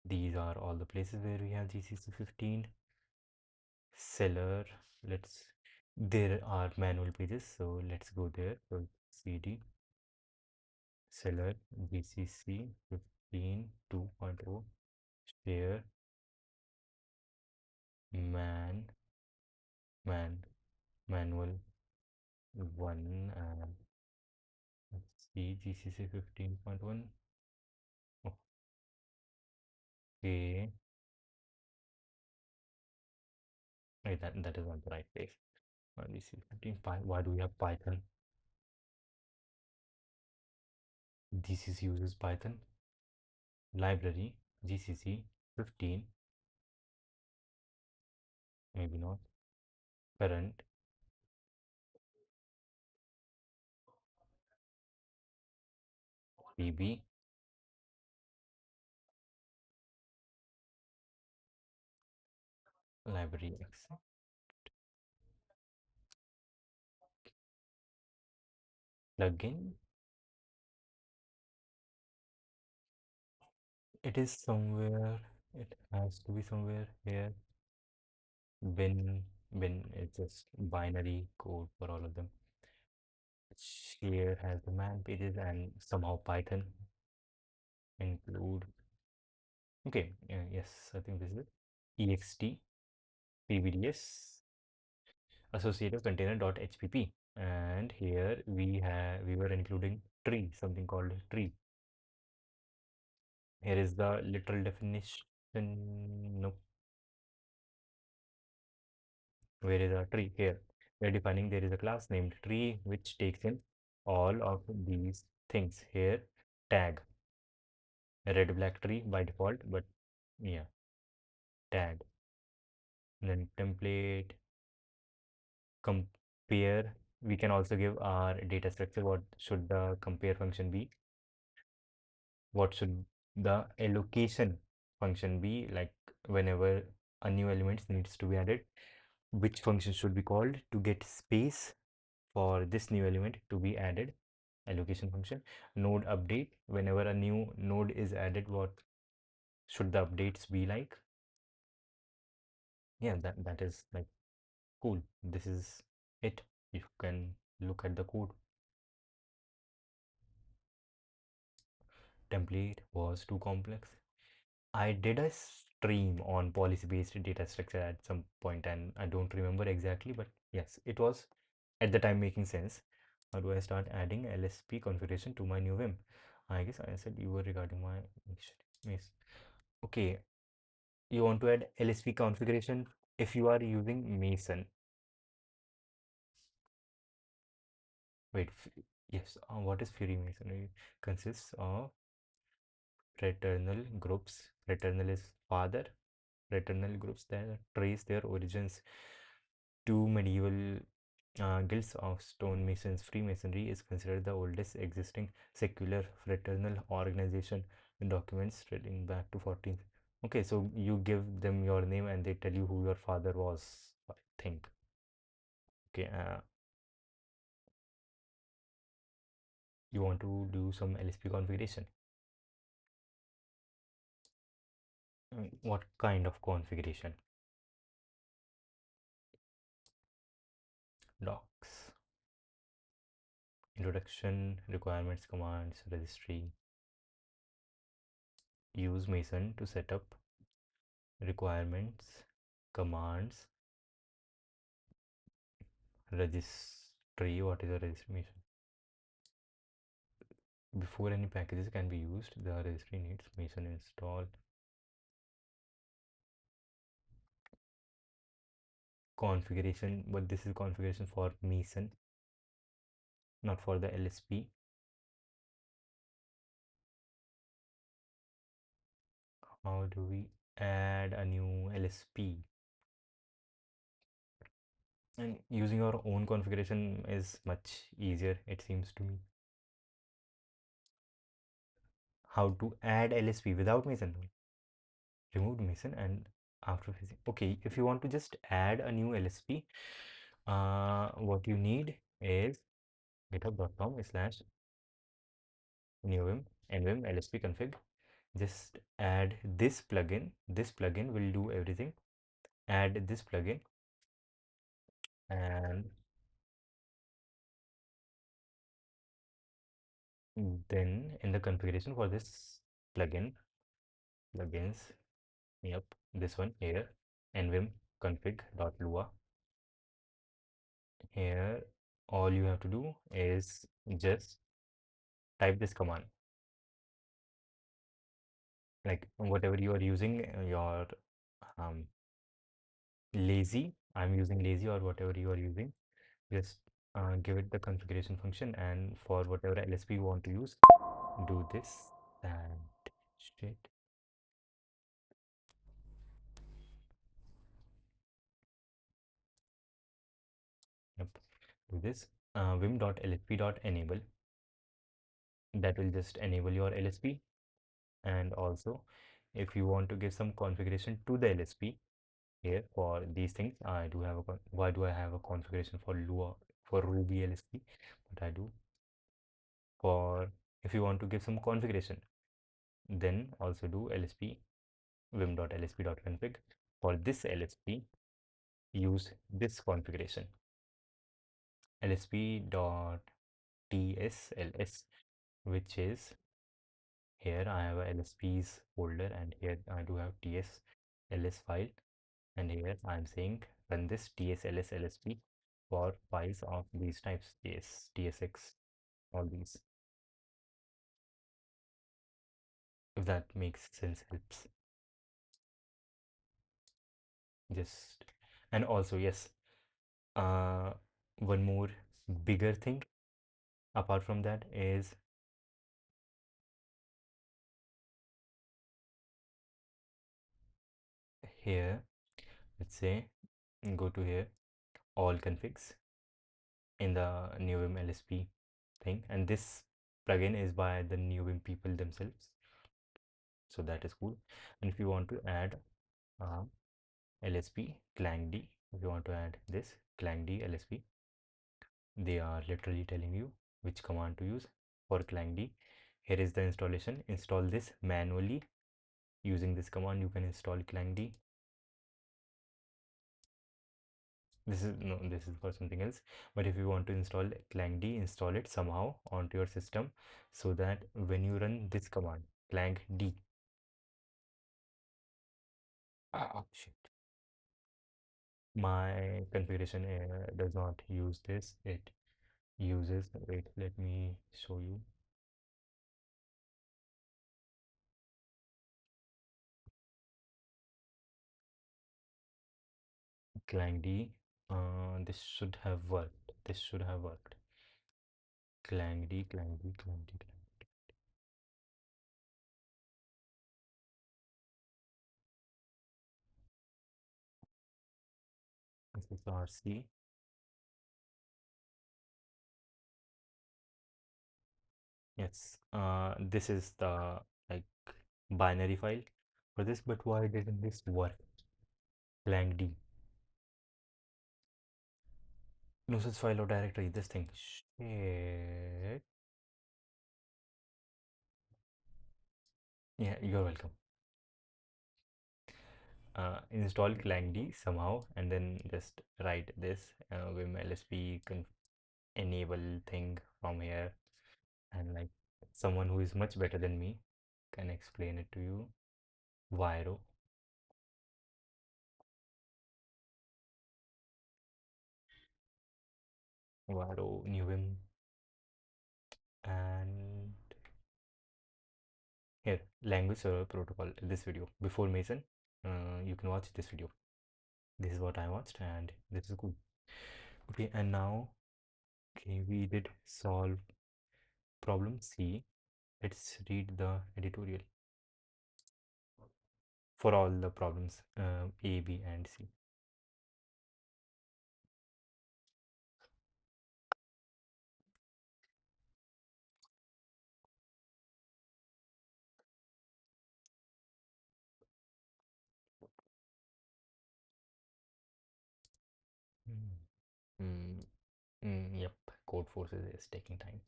These are all the places where we have GCC 15. Seller, let's, there are manual pages, so let's go there. So cd seller GCC 15 2.0 share man manual 1 and let's see GCC 15.1. Okay, wait, that is not the right place. GCC 15. Why do we have Python? This uses Python library GCC 15, maybe not current pb library x plugin. It is somewhere, it has to be somewhere here. Bin is just binary code for all of them. Share has the man pages and somehow Python include. Okay, yes, I think this is it. Ext pbds associative container dot hpp, and here we were including tree, something called tree. Here is the literal definition. No, where is our tree? Here we are defining there is a class named tree which takes in all of these things. Here tag red black tree by default, but yeah, tag, and then template compare. We can also give our data structure. What should the compare function be? What should the allocation function be? Like whenever a new element needs to be added, which function should be called to get space for this new element to be added? Allocation function. Node update, whenever a new node is added, what should the updates be like? Yeah, that is like cool. This is it. You can look at the code. Template was too complex. I did a stream on policy-based data structure at some point, and I don't remember exactly, but yes, it was at the time making sense. How do I start adding LSP configuration to my new Vim? I guess I said you were regarding my yes. Okay, you want to add LSP configuration if you are using Mason. Wait, yes. What is Fury Masonry? Consists of fraternal groups. Fraternal is father. Fraternal groups that trace their origins to medieval guilds of stonemasons. Freemasonry is considered the oldest existing secular fraternal organization in documents dating back to 14th. Okay, so you give them your name and they tell you who your father was, I think. Okay, you want to do some LSP configuration. What kind of configuration? Docs, introduction, requirements, commands, registry. Use Mason to set up requirements, commands, registry. What is a registration? Before any packages can be used, the registry needs Mason install. Configuration, but this is configuration for Mason, not for the LSP. How do we add a new LSP? And using our own configuration is much easier, it seems to me. How to add LSP without Mason? Removed Mason and after phasing. Okay, if you want to just add a new LSP, what you need is github.com/newvim nvim lsp config. Just add this plugin. This plugin will do everything. Add this plugin and then in the configuration for this plugins, yep, this one here, nvim config.lua. Here, all you have to do is just type this command, like whatever you are using, your um, lazy, I'm using lazy or whatever you are using, just give it the configuration function, and for whatever LSP you want to use, do this and shit. Yep, do this vim.lsp.enable. That will just enable your LSP. And also, if you want to give some configuration to the LSP, here for these things, I do have a why do I have a configuration for Lua for Ruby LSP? But I do for if you want to give some configuration, then also do LSP vim.lsp.config. For this LSP, use this configuration lsp.tsls, which is here I have a LSPs folder and here I do have tsls file, and here I'm saying run this tsls lsp for files of these types, tsx, all these, if that makes sense, helps. Just, and also yes, uh one more bigger thing apart from that is here, let's say go to here, all configs in the NewVim LSP thing, and this plugin is by the NewVim people themselves, so that is cool. And if you want to add uh, LSP clangd, if you want to add this clangd LSP, they are literally telling you which command to use for clangd. Here is the installation. Install this manually using this command. You can install clangd. This is no, this is for something else. But if you want to install clangd, install it somehow onto your system so that when you run this command clangd, shit, my configuration does not use this. It uses, wait, let me show you. Clang D, this should have worked. This should have worked. Clang D, Clang D, Clang D, Clang D. This is RC. Yes, this is the like binary file for this, but why didn't this work? Clang D. No such file or directory. This thing. Shit. Yeah, you're welcome. Install clangd somehow and then just write this vim lsp enable thing from here, and like someone who is much better than me can explain it to you. Viro, Viro new vim, and here language server protocol, this video before Mason. You can watch this video. This is what I watched and this is cool. Okay, and now, okay, we did solve problem C. Let's read the editorial for all the problems A, B, and C. Mm. Mm, yep, Codeforces is taking time.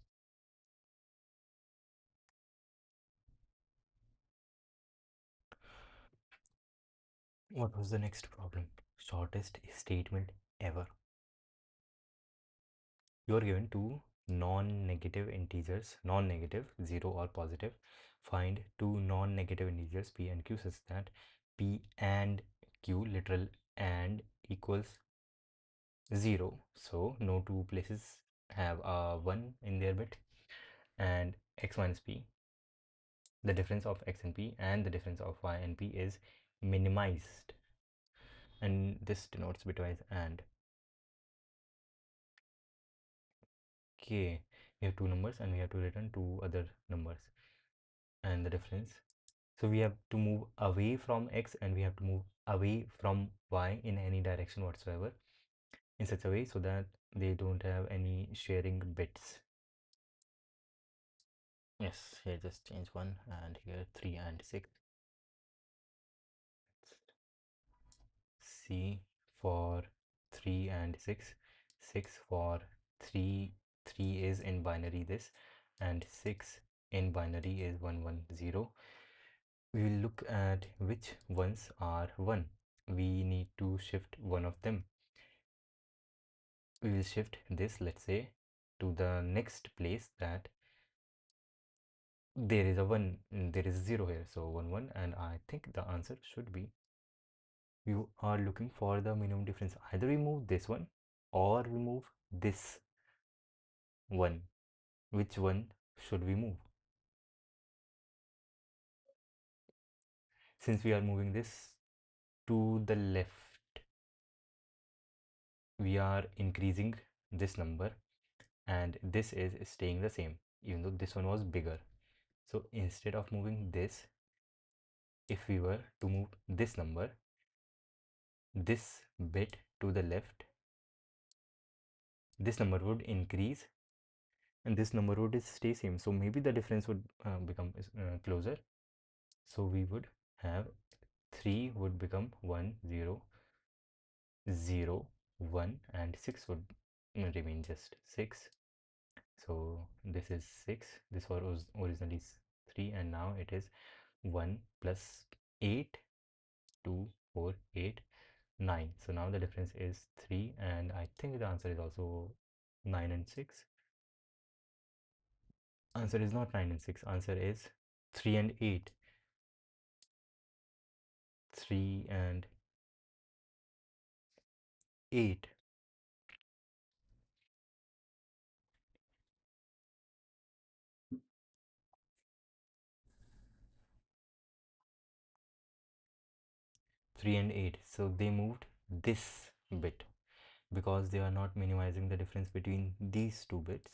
What was the next problem? Shortest statement ever. You are given two non-negative integers, non-negative, 0 or positive. Find two non-negative integers p and q such that p and q, literal and, equals 0. So no two places have a 1 in their bit, and x minus p, the difference of x and p and the difference of y and p is minimized, and this denotes bitwise and. Okay, we have two numbers and we have to return two other numbers and the difference. So we have to move away from x and we have to move away from y in any direction whatsoever in such a way so that they don't have any sharing bits. Yes, here just change one, and here 3 and 6. C for 3 and 6, 6 for 3, 3 is in binary this, and 6 in binary is 110. We will look at which ones are 1. We need to shift one of them. We will shift this, let's say, to the next place that there is a 1, there is 0 here, so 1 1, and I think the answer should be, you are looking for the minimum difference. Either we move this one or we move this one. Which one should we move? Since we are moving this to the left, we are increasing this number and this is staying the same, even though this one was bigger. So instead of moving this, if we were to move this number, this bit to the left, this number would increase and this number would stay same. So maybe the difference would become closer. So we would have 3 would become 1 0 0 1, and 6 would remain just 6. So this is 6. This was originally 3 and now it is 1 plus 8, 2 4 8 9. So now the difference is 3, and I think the answer is also 9 and 6. Answer is not 9 and 6. Answer is 3 and 8. 3 and 8. 3 and 8. So they moved this bit because they are not minimizing the difference between these two bits,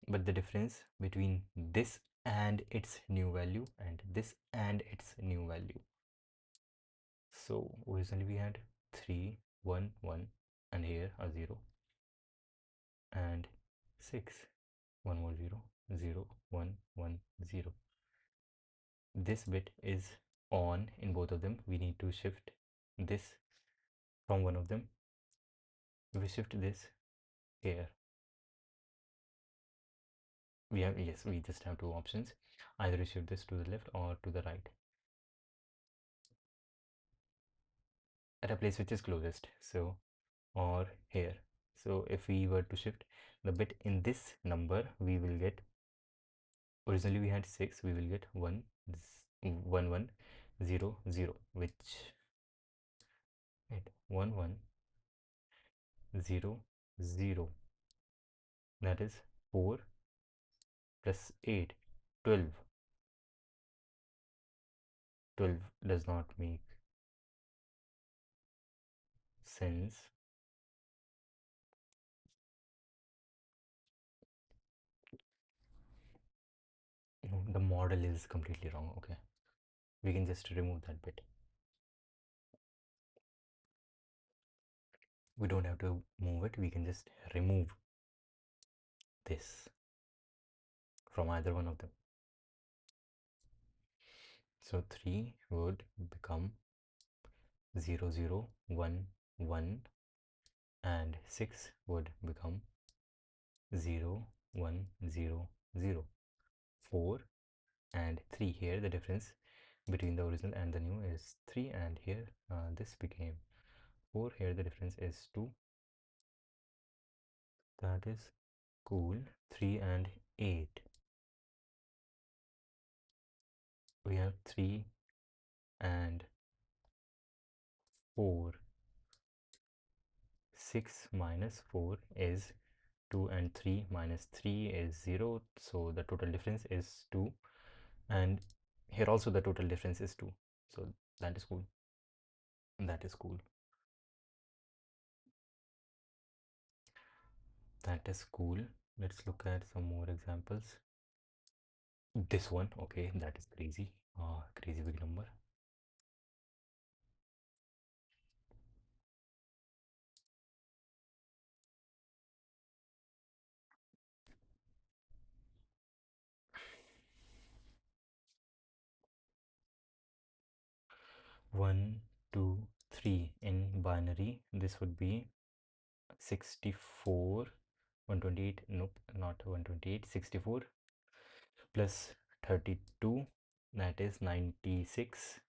but the difference between this and its new value and this and its new value. So originally we had 3, 1, 1, and here a 0, and 6, 1 more 0, 0, 1, 1, 0. This bit is on in both of them. We need to shift this from one of them. We shift this here. We have, yes, we just have two options. Either we shift this to the left or to the right at a place which is closest. So, or here. So if we were to shift the bit in this number, we will get, originally we had 6, we will get 1 1 1 0 0, which, wait, 1 1 0 0, that is 4 plus 8, 12. 12 does not make sense. No, the model is completely wrong. Okay, we can just remove that bit. We don't have to move it, we can just remove this from either one of them. So 3 would become 0 0 1 1, and 6 would become 0 1 0 0. 4 and 3, here the difference between the original and the new is 3, and here this became 4, here the difference is 2. That is cool. 3 and 8, we have 3 and 4. 6 minus 4 is 2, and 3 minus 3 is 0, so the total difference is 2, and here also the total difference is 2, so that is cool. That is cool. That is cool. Let's look at some more examples. This one, okay, that is crazy. Crazy big number. 1 2 3 in binary. This would be 64 128, nope, not 128, 64 plus 32, that is 96.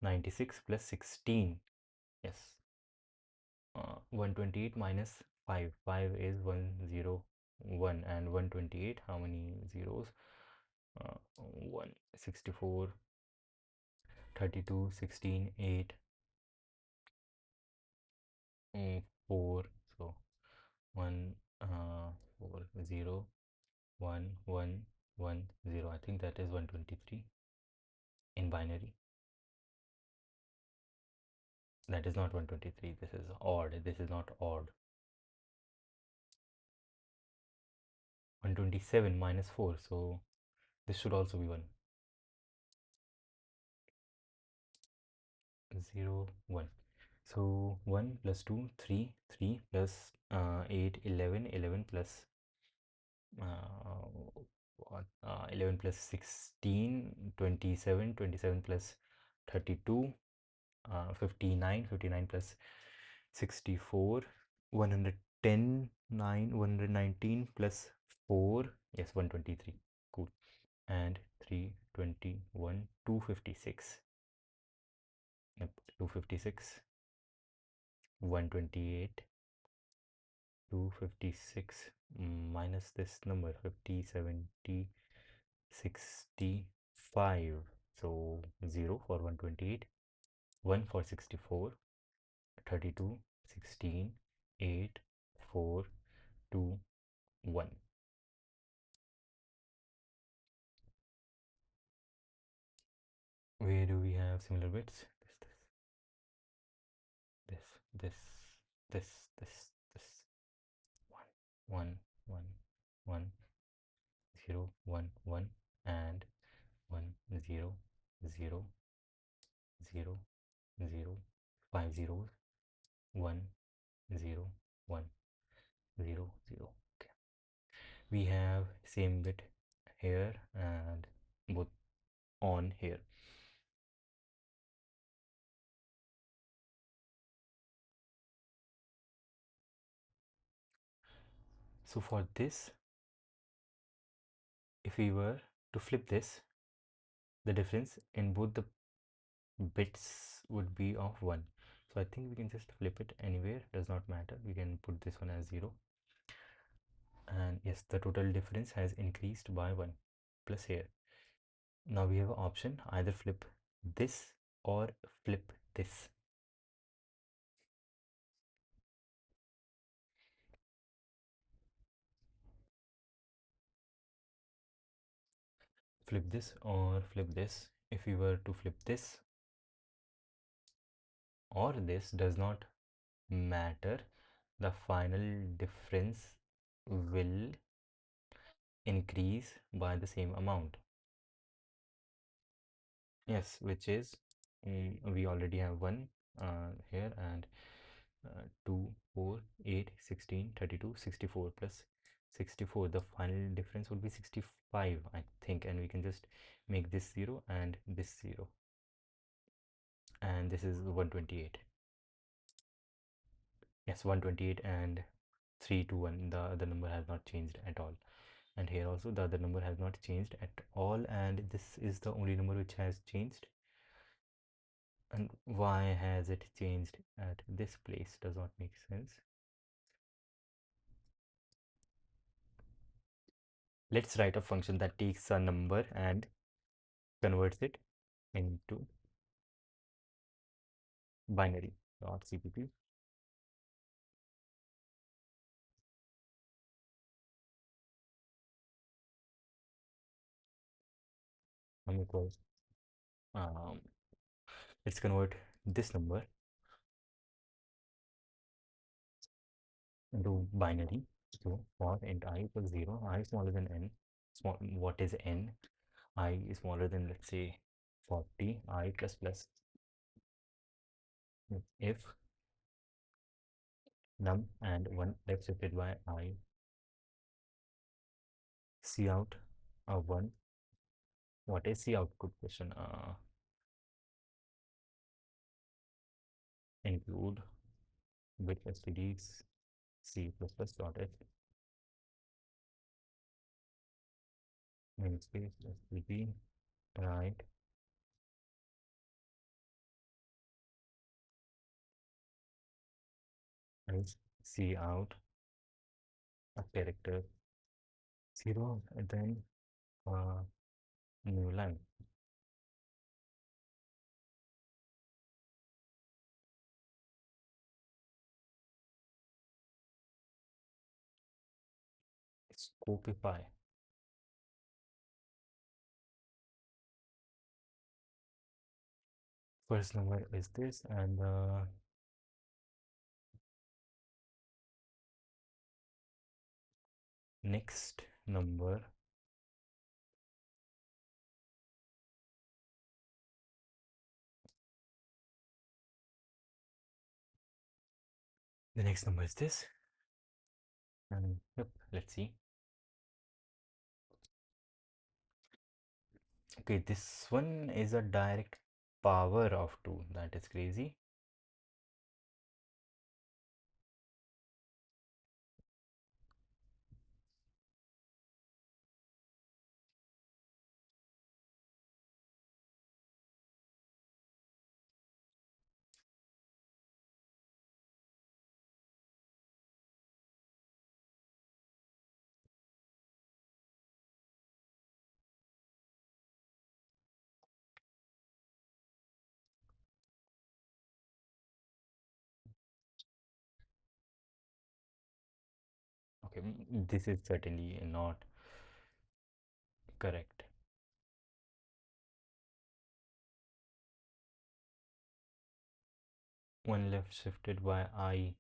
96 plus 16, yes. 128 minus 5, 5 is 101, and 128, how many zeros? 1 64 32 16 8 4, so 1 4 0 1 1 1 0. I think that is 123 in binary. That is not 123, this is odd, this is not odd. 127 minus 4, so this should also be 1. 0 1. So 1 plus 2 3, 3 plus 8 11, 11 plus 11 plus 16 27, 27 plus 32 59, 59 plus 64 110 9 119 plus 4, yes, 123, cool. And 321 256, yep, 256 128 256 minus this number 50 70 65, so 0 for 128, 1 for 64, 32 16 8 4 2 1. Where do we have have similar bits. This, this, this, this, this. One, one, one, 0, 1, 1, and 1, 0, 0, 0, 0, 5 zeros, 1, 0, 1, 0, 0. Okay. We have same bit here and both on here. So for this, if we were to flip this, the difference in both the bits would be of 1. So I think we can just flip it anywhere, does not matter. We can put this one as 0. And yes, the total difference has increased by 1 plus here. Now we have an option, either flip this or flip this. Flip this or flip this. If we were to flip this or this, does not matter. The final difference will increase by the same amount. Yes, which is we already have 1 here, and 2, 4, 8, 16, 32, 64 plus 64. The final difference would be 65, I think, and we can just make this 0 and this 0. And this is 128. Yes, 128 and 3 to 1. The other number has not changed at all. And here also the other number has not changed at all, and this is the only number which has changed. And why has it changed at this place? Does not make sense. Let's write a function that takes a number and converts it into binary. .cpp. Equals let's convert this number into binary. So for int I equals 0, I smaller than n. What is n? I is smaller than, let's say, 40, I plus plus. If num and 1 accepted by I, see out a 1. What is see out? Good question. Include with stds c plus plus dot h namespace std right and see out a character 0 and then new line. Scopify. First number is this, and next number the next number is this, and yep, let's see. Okay, this one is a direct power of 2. That is crazy. Okay, this is certainly not correct. 1 left shifted by I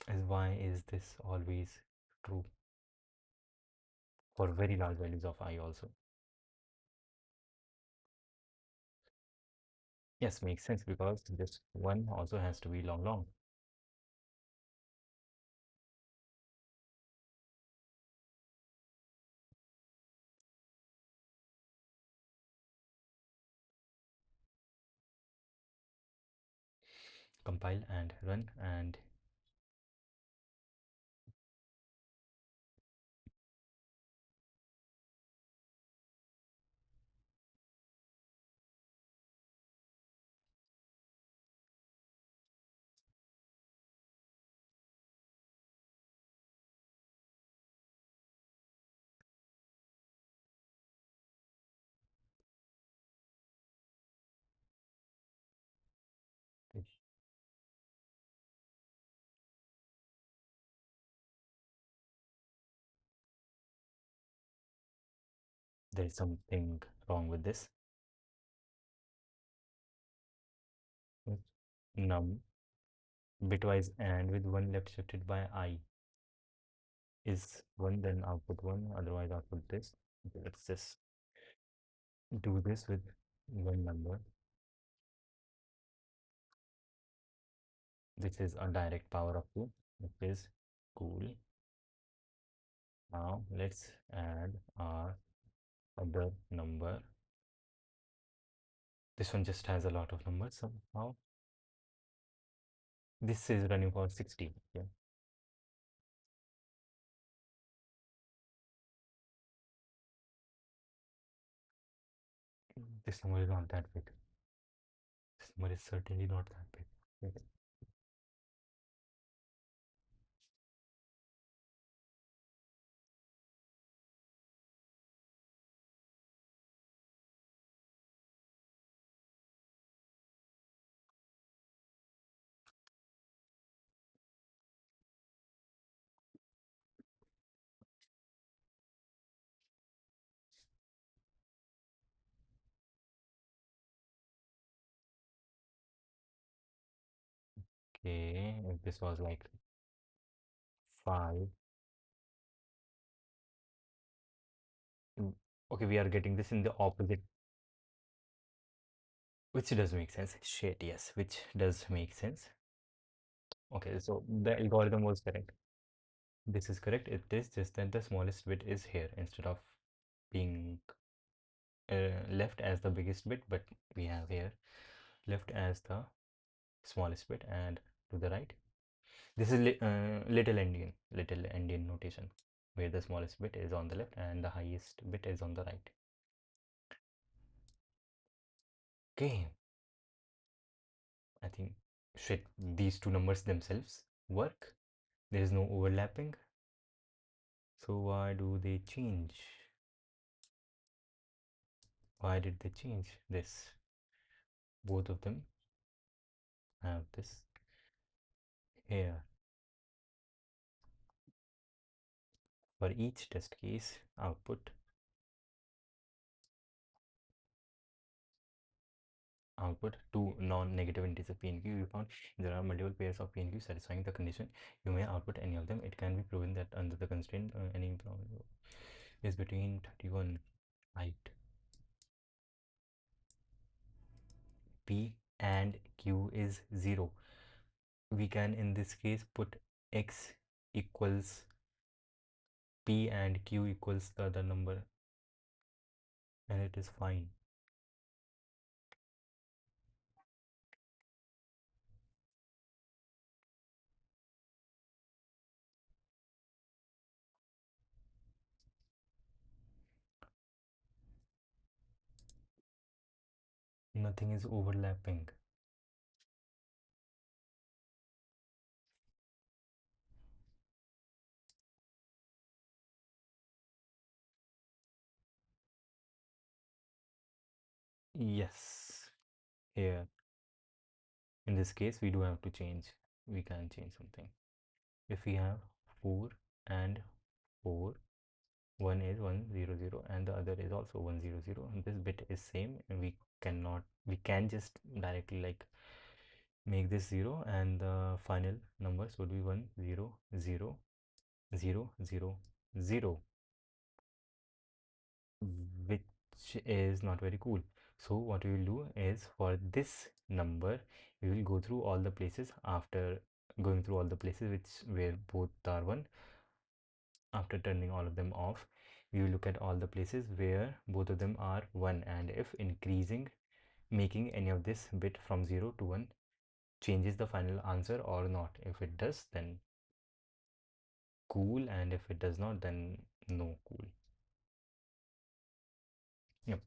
is why is this always true for very large values of I also? Yes, makes sense because this one also has to be long. Compile and run, and there is something wrong with this. With num bitwise and with 1 left shifted by I is 1, then output 1, otherwise output this. Okay, let's just do this with one number. This is a direct power of 2, which is cool. Now let's add our other number. This one just has a lot of numbers somehow. This is running for 60. Yeah, this number is not that big. This number is certainly not that big. Okay. Okay, if this was like 5. Okay, we are getting this in the opposite, which does make sense. Shit, yes, which does make sense. Okay, so the algorithm was correct. This is correct. It is just that the smallest bit is here instead of being left as the biggest bit, but we have here left as the smallest bit and to the right. This is little endian notation, where the smallest bit is on the left and the highest bit is on the right. Okay, I think shit, these two numbers themselves work. There is no overlapping. So why do they change? Why did they change this? Both of them have this here. For each test case, output two non-negative integers p and q. You found there are multiple pairs of p and q satisfying the condition. You may output any of them. It can be proven that under the constraint any is between 31 height p and q is 0. We can in this case put x equals p and q equals the other number, and it is fine. Nothing is overlapping. Yes, here in this case we do have to change. We can change something. If we have 4 and 4, one is 100 and the other is also 100. This bit is same, and we can just directly like make this 0, and the final numbers would be 100 0 0 0, which is not very cool. So what we will do is, for this number we will go through all the places. After going through all the places which where both are 1, after turning all of them off, we will look at all the places where both of them are 1, and if increasing, making any of this bit from 0 to 1 changes the final answer or not. If it does, then cool, and if it does not, then no cool. Yep.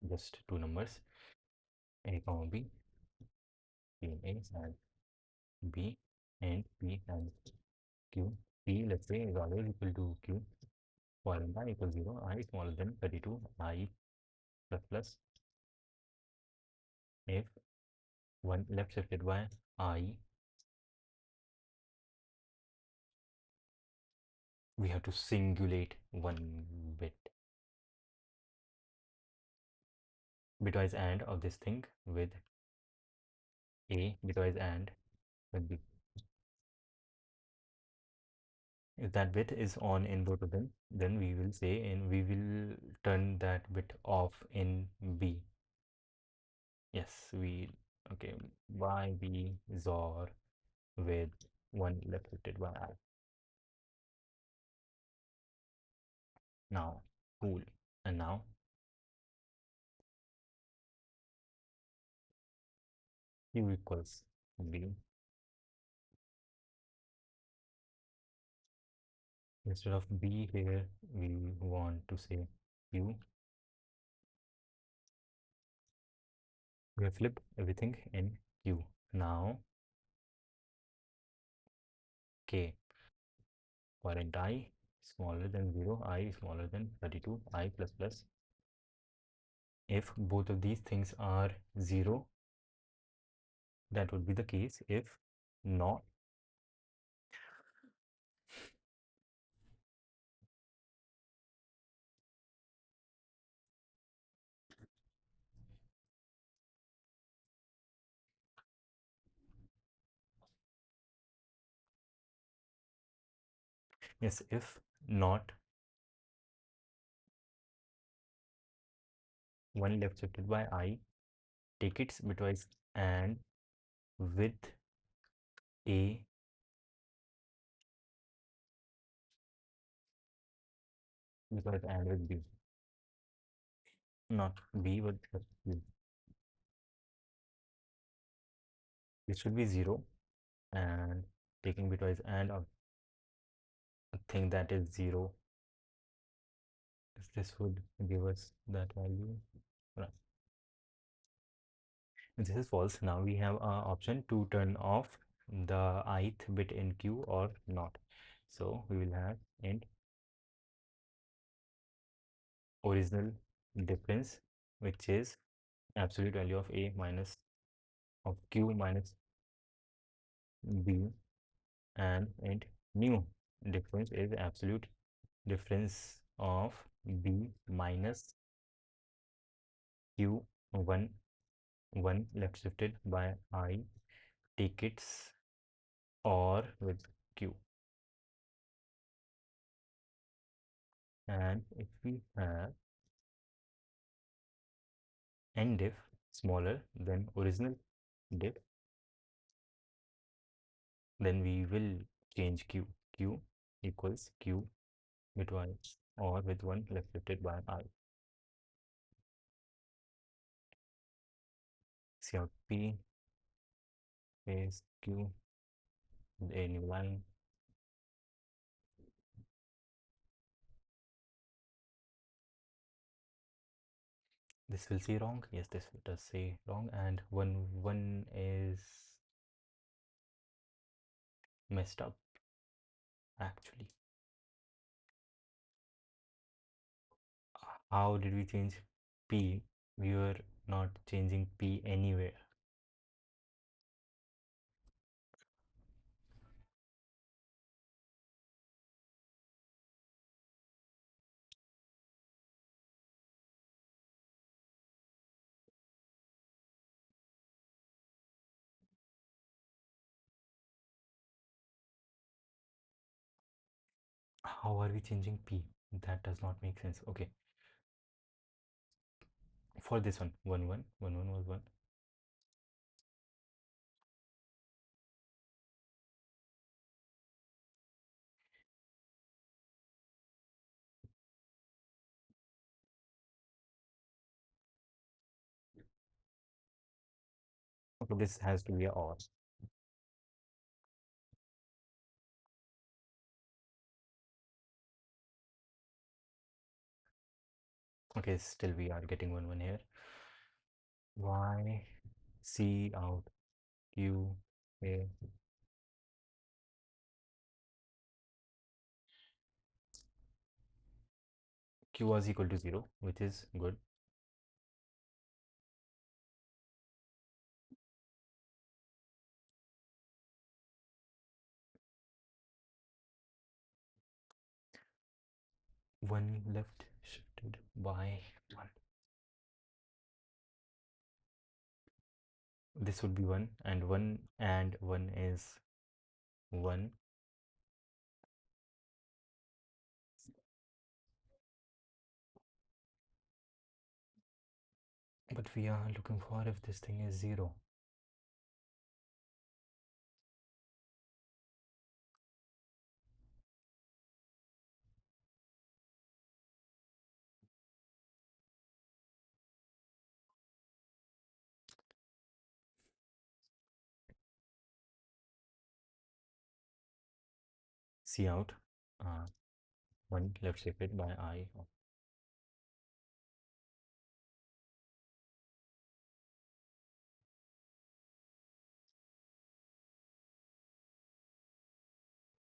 Just two numbers, a comma b, p and a, and b and p and q. P, let's say, is always equal to q. For I equals 0, I smaller than 32, I plus plus. If 1 left shifted by I, we have to singulate one bit. Bitwise AND of this thing with A, bitwise AND with B. If that bit is on in both of them, then we will say, and we will turn that bit off in B. Yes, we, okay, by B XOR with 1 left shifted by I. Now, cool. And now, Q equals B. Instead of B here, we want to say Q. We have flipped everything in Q. Now, K. Current I smaller than 0, I smaller than 32, I plus plus. If both of these things are 0, that would be the case. If not, yes, if not, 1 left shifted by I, take its bitwise and with A, bitwise and with B, not B but B. This should be 0, and taking bitwise and a thing that is 0, this would give us that value. Right. This is false. Now we have an option to turn off the ith bit in Q or not. So we will have int original difference, which is absolute value of A minus of Q minus B, and int new difference is absolute difference of B minus Q 1 1 left shifted by I, take its or with Q. And if we have n diff smaller than original diff, then we will change Q. Q equals Q bitwise or with 1 left shifted by I. See out P is Q, a new line. This will say wrong. Yes, this does say wrong, and 1 is messed up actually. How did we change P? We were not changing P anywhere. How are we changing P? That does not make sense. Okay, for this one, 1 1 1 1 was 1. Okay, this has to be a OR. Okay, still we are getting 1 1 here. Y, C out, Q, A. Q was equal to 0, which is good. One left shifted by 1. This would be 1 and 1 is 1. But we are looking for if this thing is 0. C out, uh, 1 left shifted by I.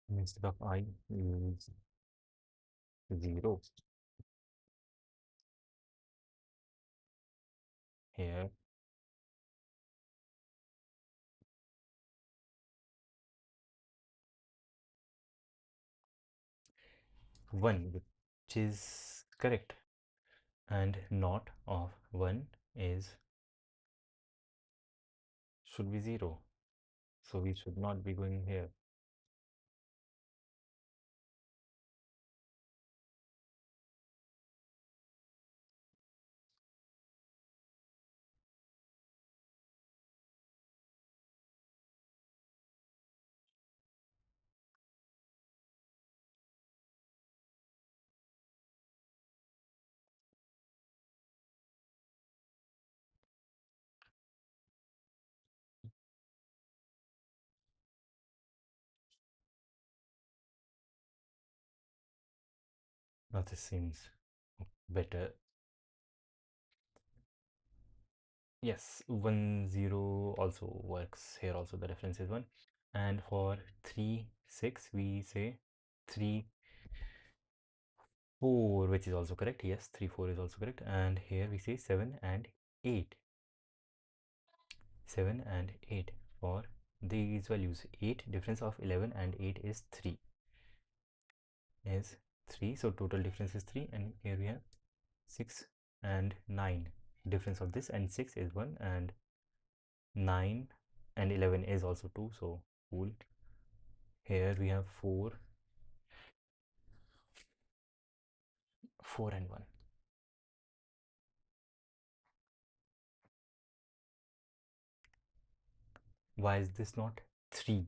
Instead of I, use 0 here. 1, which is correct, and not of 1 is should be 0, so we should not be going here. Now this seems better. Yes, 1 0 also works here. Also the reference is 1, and for 3 6 we say 3 4, which is also correct. Yes, 3 4 is also correct, and here we say 7 and 8. 7 and 8 for these values. 8, difference of 11 and 8 is 3. Is 3, so total difference is 3, and here we have 6 and 9. Difference of this and 6 is 1, and 9 and 11 is also 2, so cool. Here we have 4 and 1. Why is this not 3?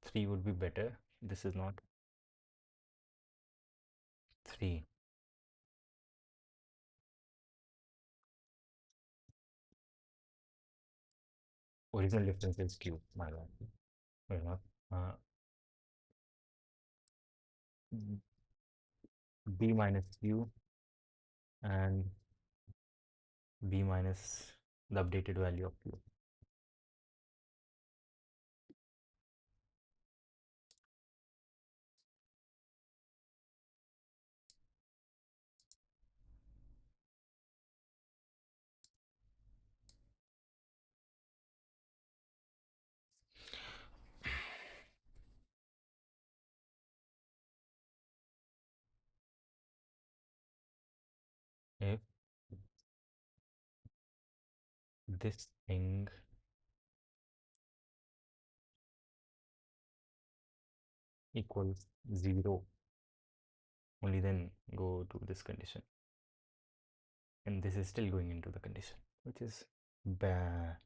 3 would be better. This is not 3. Original difference is q, my bad. Wait, not. B minus q and b minus the updated value of q. if this thing equals 0, only then go to this condition. And this is still going into the condition, which is bad.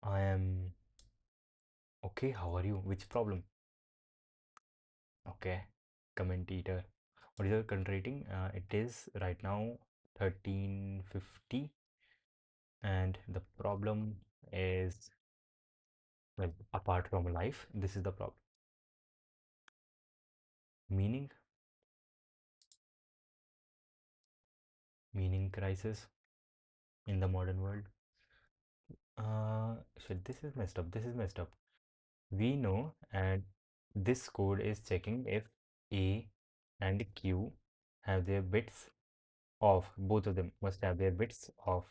I am okay. How are you? Which problem? Okay, comment eater. What is your current rating? It is right now 1350, and the problem is, well, apart from life, this is the problem. Meaning, meaning crisis in the modern world. Shit, this is messed up. This is messed up. We know, and this code is checking if A and Q have their bits off. Both of them must have their bits off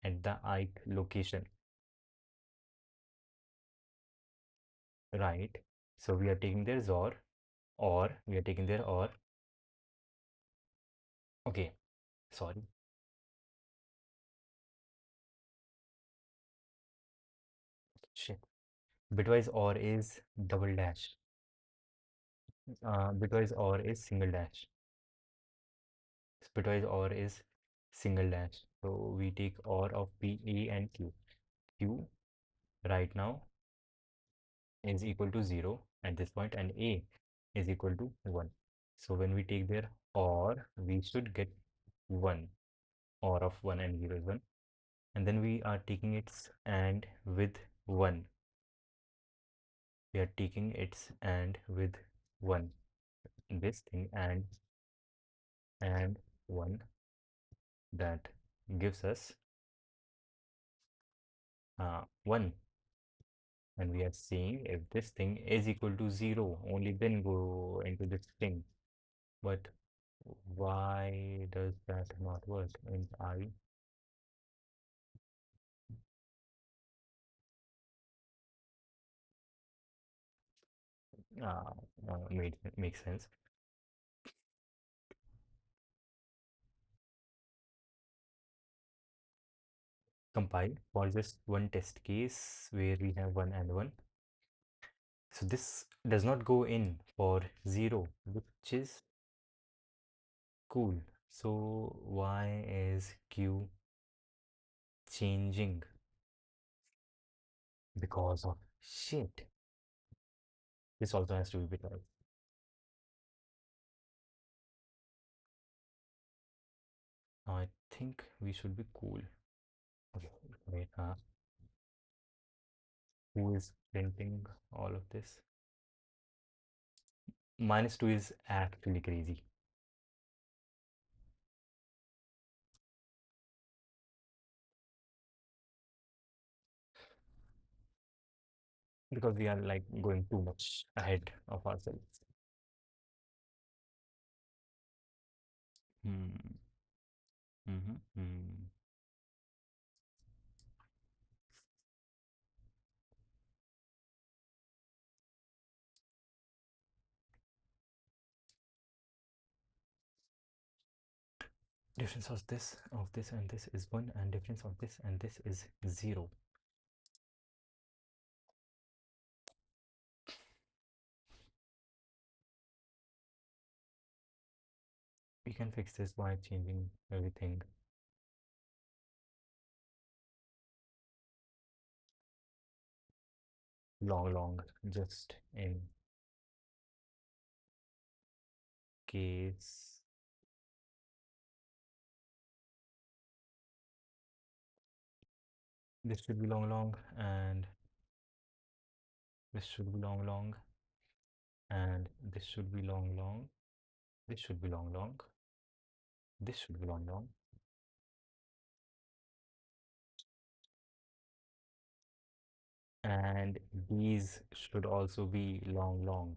at the ith location, right? So we are taking their XOR, or we are taking their OR. Okay, sorry. Shit. Bitwise OR is double dash. Bitwise OR is single dash. Bitwise OR is single dash. So we take OR of P, A, and Q. Q right now is equal to 0 at this point, and A is equal to 1. So when we take their OR, we should get 1. OR of 1 and 0 is 1. And then we are taking its AND with 1. We are taking its AND with 1. This thing and 1, that gives us 1. And we are seeing if this thing is equal to 0, only then go into this thing. But why does that not work? And I makes sense. Compile for just one test case where we have 1 and 1. So this does not go in for 0, which is cool. So why is Q changing? Because of shit. This also has to be bitwise. I think we should be cool. Okay, wait, who is printing all of this? -2 is actually crazy. Because we are like going too much ahead of ourselves. Hmm. Hmm. Difference of this and this is 1, and difference of this and this is 0. We can fix this by changing everything. Long, just in case. This should be long, and this should be long, and this should be long. This should be long. This should be long. And these should also be long.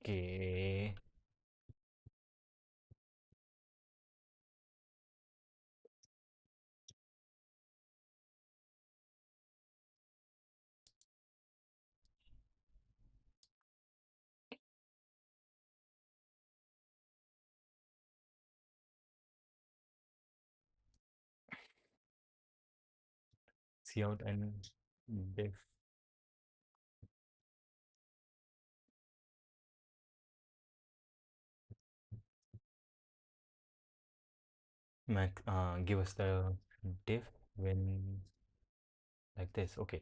Okay. See out and diff. Mac, give us the diff when like this. Okay.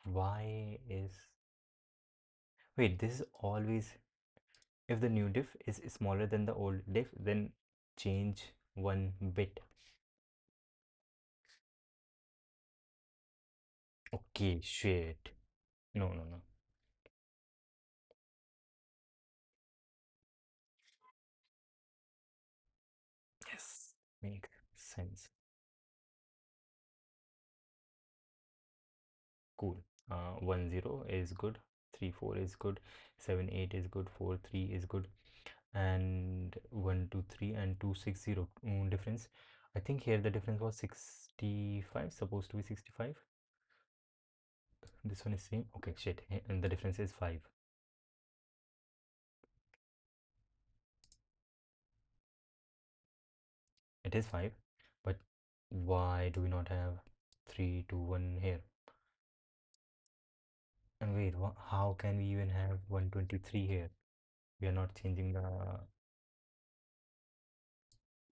Why is wait? This is always if the new diff is smaller than the old diff, then change one bit. Okay, shit. No, no, no. Yes, makes sense. Cool. 1 0 is good. 3 4 is good. 7 8 is good. 4 3 is good. And 1 2 3 and 2 6 0 difference. I think here the difference was 65. Supposed to be 65. This one is same. Okay, shit. And the difference is 5. It is 5. But why do we not have 3 2 1 here? And wait, how can we even have 123 here? We are not changing the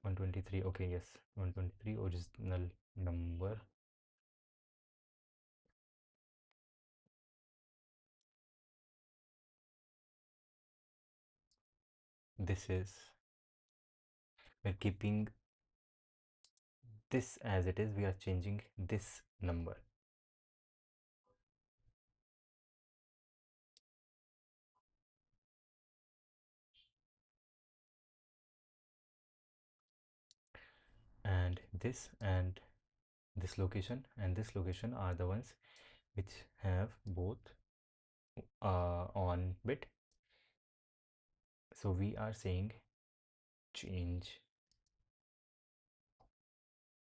123. Okay, yes, 123 original number. This is, we're keeping this as it is. We are changing this number. And this location and this location are the ones which have both on bit. So we are saying change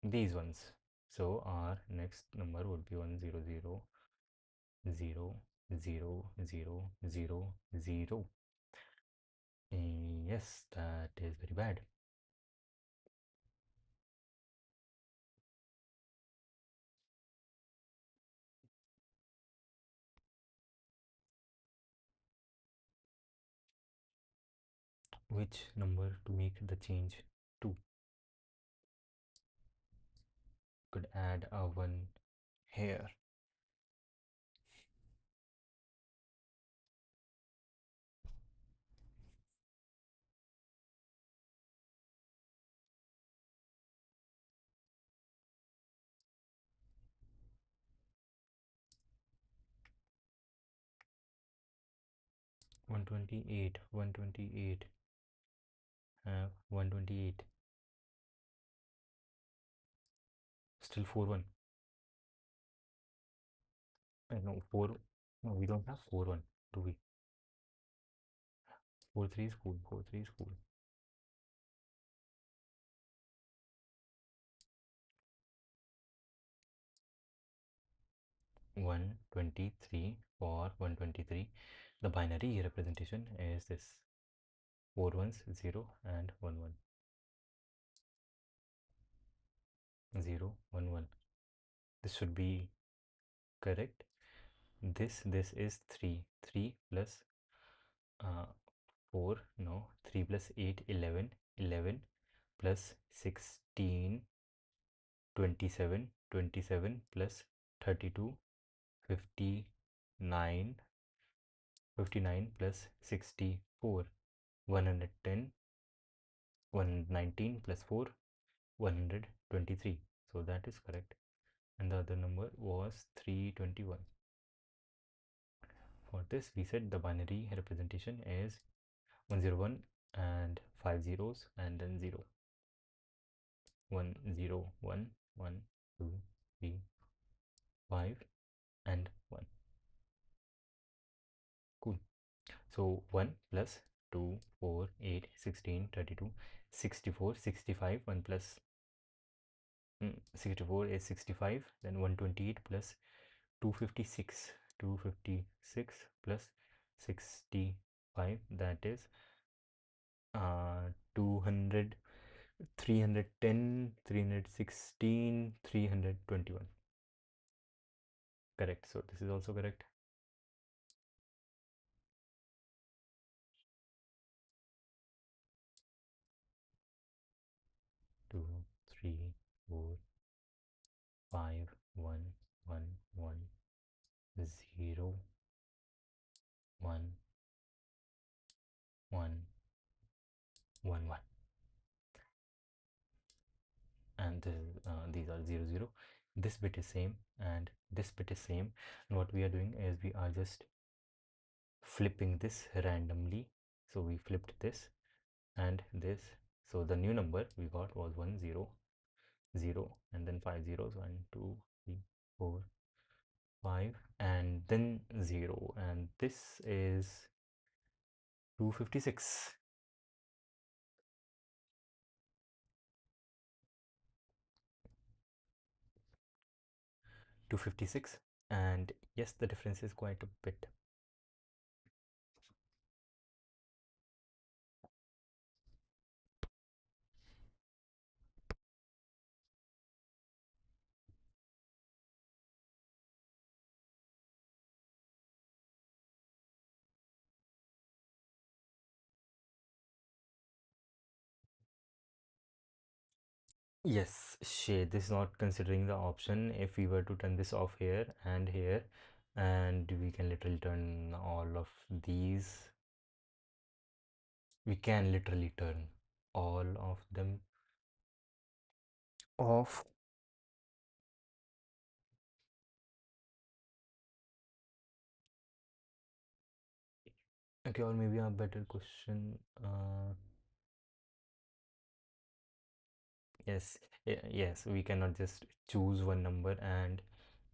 these ones. So our next number would be 100000000. Yes, that is very bad. Which number to make the change to? Could add a 1 here. 128, 128, have 128. Still 4 1. No, 4. No, we don't have 4 1, do we? 4 3 is cool. 4 3 is cool. 123 for 123. The binary representation is this 4 ones, 0 and 1 1. 0 1 1. This should be correct. This is 3. 3 plus 4, no, 3 plus 8 11, 11 plus 16 27, 27 plus 32 59, 59 plus 64 110, 119 plus 4 123. So that is correct. And the other number was 321. For this we said the binary representation is 101 and 5 zeros and then 0. 1 0 1 1 2 3 5 and 1. Cool. So 1 plus 2, 4, 8, 16, 32, 64, 65, 1 plus 64 is 65, then 128 plus 256, 256 plus 65, that is 200, 310, 316, 321. Correct. So this is also correct. 2, 3, 4, 5, 1, 1, 1, 0, 1, 1, 1, 1. And these are 0, 0. This bit is same and this bit is same. And what we are doing is we are just flipping this randomly. So we flipped this and this. So the new number we got was 1, 0, 0, and then 5 zeros, 1, 2, 3, 4, 5, and then 0. And this is 256. 256. And yes, the difference is quite a bit. Yes, shade. This is not considering the option. If we were to turn this off here, and we can literally turn all of these. We can literally turn all of them off. Okay, or maybe a better question. Yes, yes, we cannot just choose one number and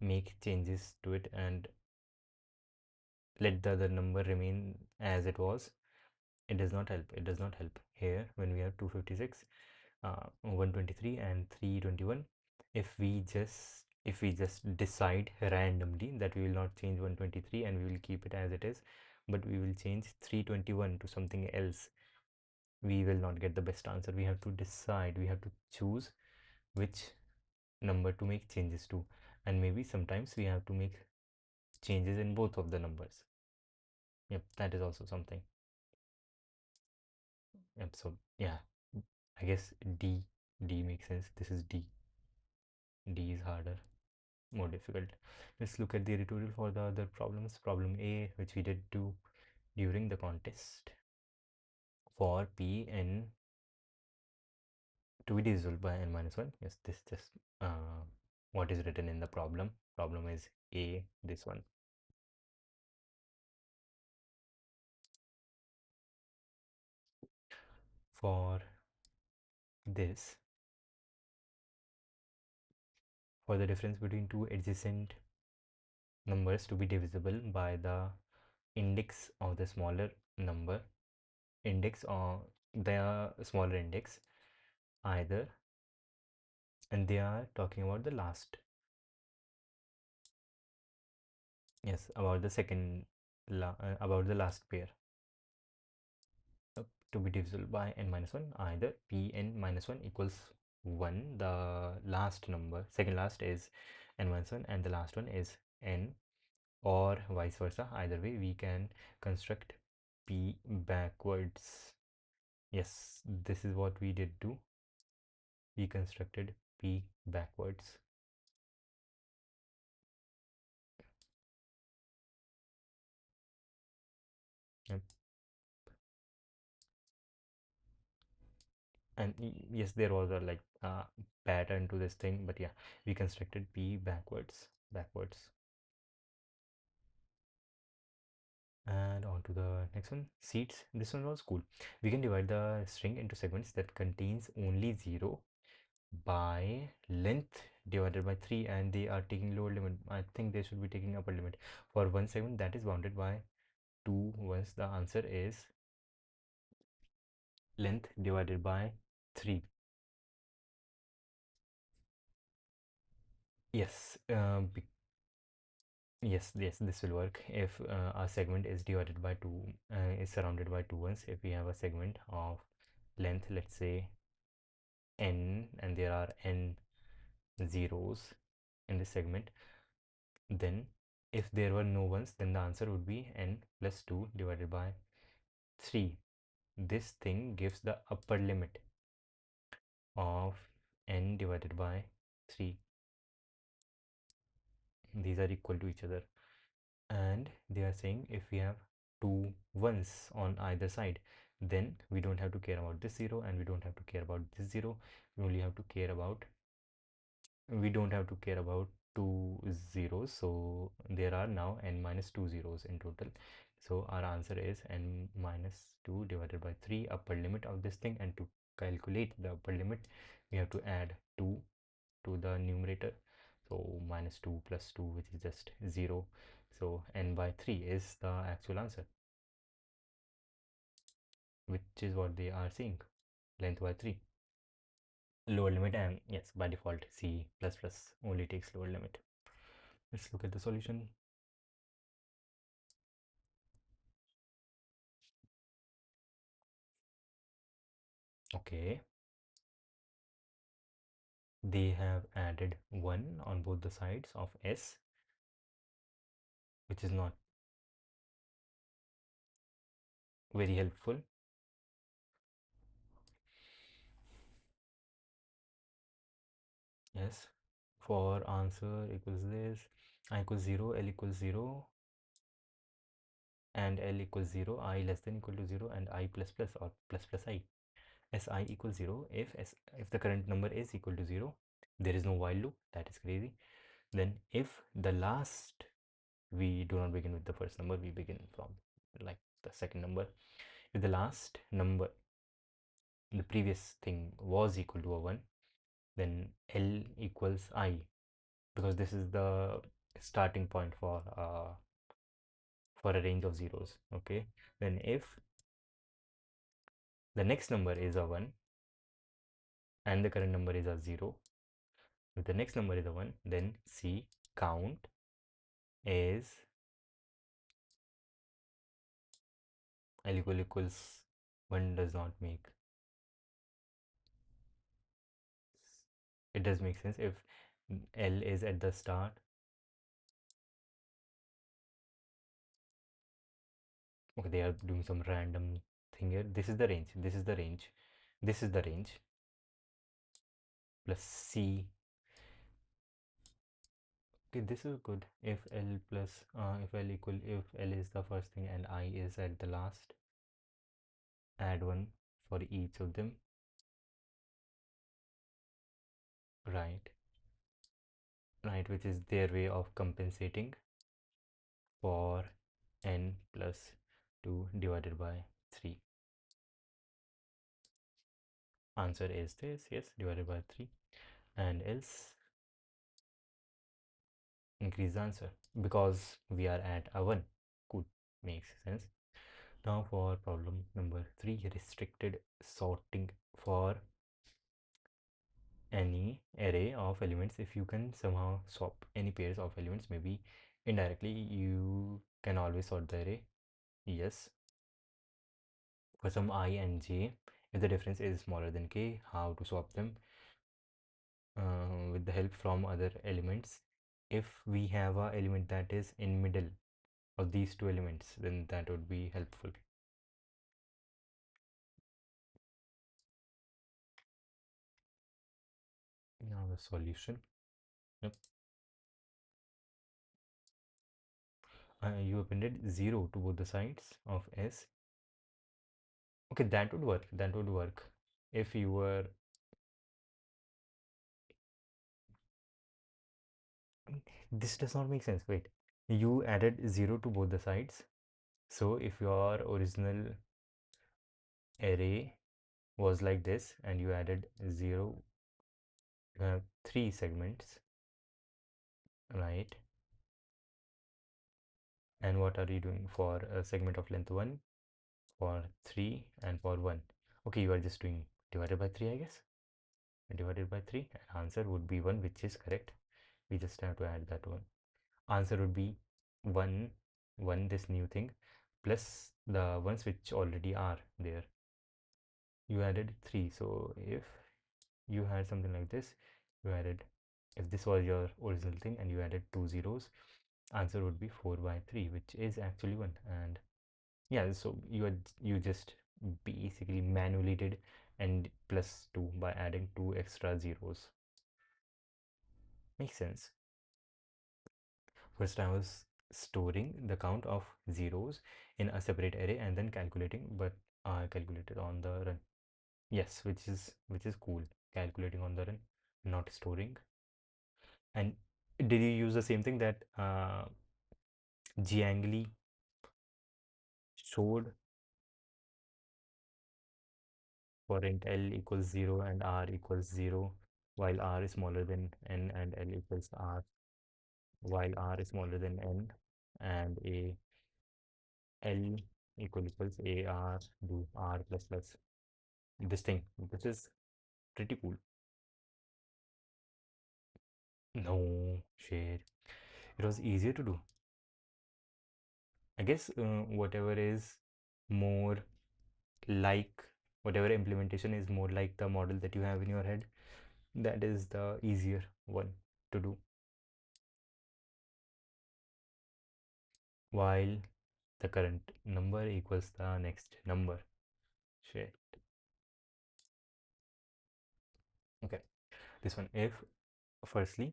make changes to it and let the other number remain as it was. It does not help. It does not help here when we have 256, 123 and 321. If we just decide randomly that we will not change 123 and we will keep it as it is, but we will change 321 to something else, we will not get the best answer. We have to decide, we have to choose which number to make changes to, and maybe sometimes we have to make changes in both of the numbers. Yep, that is also something. Yep, so yeah, I guess D makes sense. This is D is harder, more difficult. Let's look at the tutorial for the other problems. Problem A, which we did do during the contest, for P n to be divisible by n minus 1. Yes, this just what is written in the problem. Problem is A, this one. For this, for the difference between two adjacent numbers to be divisible by the index of the smaller number, index or the smaller index, either, and they are talking about the last. Yes, about the second, about the last pair. To be divisible by n minus 1, either Pn minus 1 equals 1, the last number, second last is n minus 1 and the last one is n, or vice versa. Either way we can construct P backwards. Yes, this is what we did do. We constructed P backwards. Yep. And yes, there was a like pattern to this thing, but yeah, we constructed P backwards. And on to the next one, seats. This one was cool. We can divide the string into segments that contains only 0 by length divided by 3, and they are taking lower limit. I think they should be taking upper limit for one segment that is bounded by 2 ones, the answer is length divided by 3. Yes, yes, this will work if our segment is divided by 2, is surrounded by 2 ones. If we have a segment of length, let's say n, and there are n zeros in this segment, then if there were no ones, then the answer would be n plus 2 divided by 3. This thing gives the upper limit of n divided by 3. These are equal to each other, and they are saying if we have two ones on either side, then we don't have to care about this 0 and we don't have to care about this 0. We only have to care about, we don't have to care about two zeros, so there are now n minus 2 zeros in total. So our answer is n minus 2 divided by 3, upper limit of this thing. And to calculate the upper limit, we have to add 2 to the numerator, so minus 2 plus 2, which is just 0. So n by 3 is the actual answer, which is what they are saying, length by 3. Lower limit, and yes, by default C++ only takes lower limit. Let's look at the solution. Okay, they have added 1 on both the sides of S, which is not very helpful. Yes, for answer equals this, I equals 0, L equals 0, and L equals 0, I less than equal to 0, and I plus plus or plus plus I. Si equals 0 if the current number is equal to 0. There is no while loop, that is crazy. Then if the last, we do not begin with the first number, we begin from like the second number. If the last number, the previous thing, was equal to a 1, then L equals I, because this is the starting point for a range of zeros. Okay, then if the next number is a 1 and the current number is a 0, if the next number is a 1, then C count is L equals 1. Does not make, it does make sense if L is at the start. Okay, they are doing some random thing here. This is the range, this is the range, this is the range, plus C. Okay, this is good. If L plus if L equal, if L is the first thing and I is at the last, add 1 for each of them. Right, right, which is their way of compensating for n plus 2 divided by 3. Answer is this, yes, divided by 3, and else increase the answer because we are at a 1. Cool, makes sense. Now for problem number 3, restricted sorting for any array of elements. If you can somehow swap any pairs of elements, maybe indirectly you can always sort the array. Yes, for some I and j, if the difference is smaller than k, how to swap them with the help from other elements. If we have a element that is in middle of these two elements, then that would be helpful. Now the solution. Yep. You appended 0 to both the sides of S. Okay, that would work. That would work if you were. This does not make sense. Wait, you added 0 to both the sides. So if your original array was like this and you added 0, you have 3 segments, right? And what are you doing for a segment of length 1, for 3, and for 1? Okay, you are just doing divided by 3, I guess. Divided by 3, and answer would be 1, which is correct. We just have to add that one. Answer would be 1, 1, this new thing, plus the ones which already are there. You added 3. So if you had something like this, you added, if this was your original thing and you added 2 zeros, answer would be 4 by 3, which is actually 1. And yeah, so you just basically manually did and plus 2 by adding 2 extra zeros. Makes sense. First I was storing the count of zeros in a separate array and then calculating, but I calculated on the run. Yes, which is cool. Calculating on the run, not storing. And did you use the same thing that Jiangli showed for int L equals 0 and R equals 0, while R is smaller than N and L equals R, while R is smaller than N and A L equals A R do R plus plus this thing, which is pretty cool. No, share. It was easier to do. I guess whatever is more like, whatever implementation is more like the model that you have in your head, that is the easier one to do. While the current number equals the next number. Share. Okay, this one. If firstly,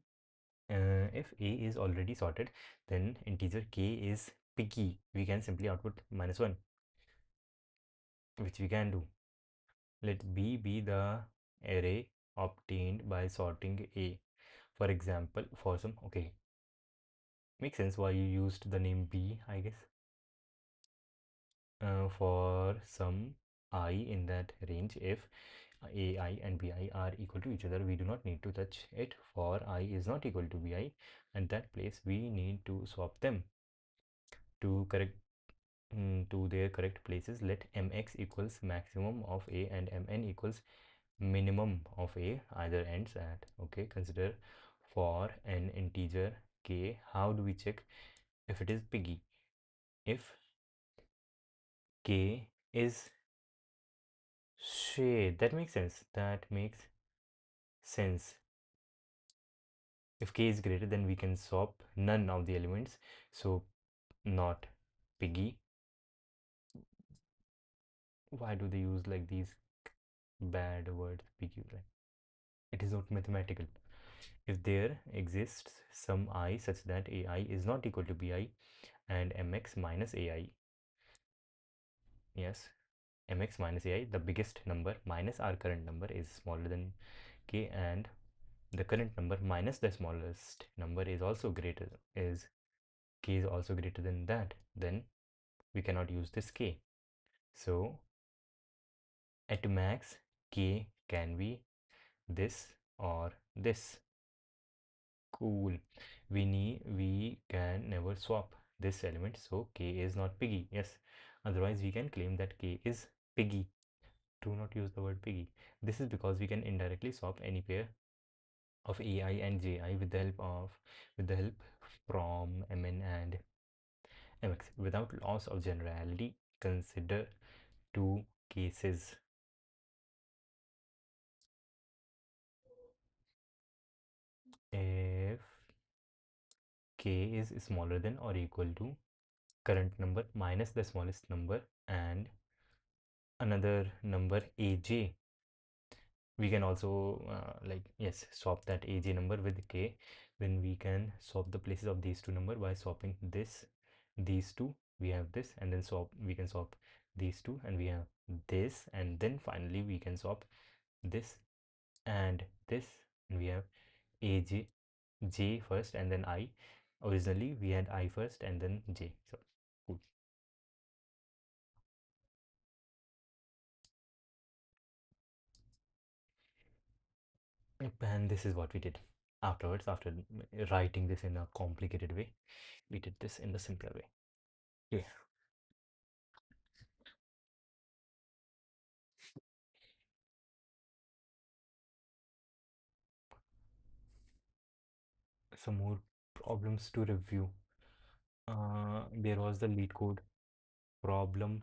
if A is already sorted, then integer k is picky. We can simply output -1, which we can do. Let B be the array obtained by sorting A. For example, for some, okay, makes sense why you used the name B, I guess. For some I in that range, if AI and BI are equal to each other, we do not need to touch it. For I is not equal to BI, and that place we need to swap them to correct to their correct places. Let mx equals maximum of A and mn equals minimum of A, either ends at. Okay, consider for an integer k, how do we check if it is piggy? If k is shade, that makes sense. That makes sense. If k is greater, then we can swap none of the elements. So not piggy. Why do they use like these bad words, piggy? Right? It is not mathematical. If there exists some I such that AI is not equal to BI and mx minus AI, yes, mx minus AI, the biggest number minus our current number is smaller than k, and the current number minus the smallest number is also greater, is k is also greater than that, then we cannot use this k. So at max k can be this or this. Cool. We can never swap this element, so k is not piggy. Yes, otherwise we can claim that k is piggy. Do not use the word piggy. This is because we can indirectly swap any pair of AI and JI with the help from MN and MX without loss of generality. Consider two cases. If k is smaller than or equal to current number minus the smallest number and another number aj, we can also like, yes, swap that aj number with k. Then we can swap the places of these two number by swapping these two, we have this, and then we can swap these two and we have this, and then finally we can swap this and this, and we have aj, j first and then I. Originally we had I first and then j. So cool. And this is what we did afterwards. After writing this in a complicated way, we did this in the simpler way. Okay, some more problems to review. There was the lead code problem,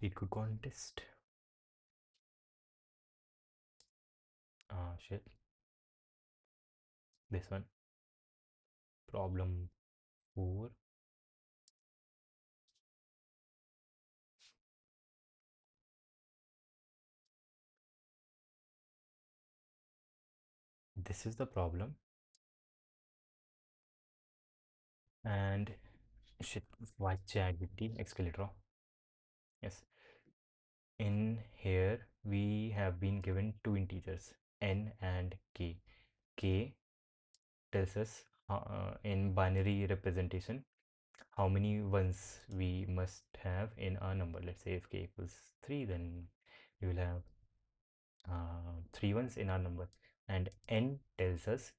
lead code contest. Shit, this one, problem 4. This is the problem, and shit, why chat with the escalator? Yes, in here we have been given two integers n and k. K tells us in binary representation how many ones we must have in our number. Let's say if k equals 3, then we will have 3 ones in our number, and n tells us,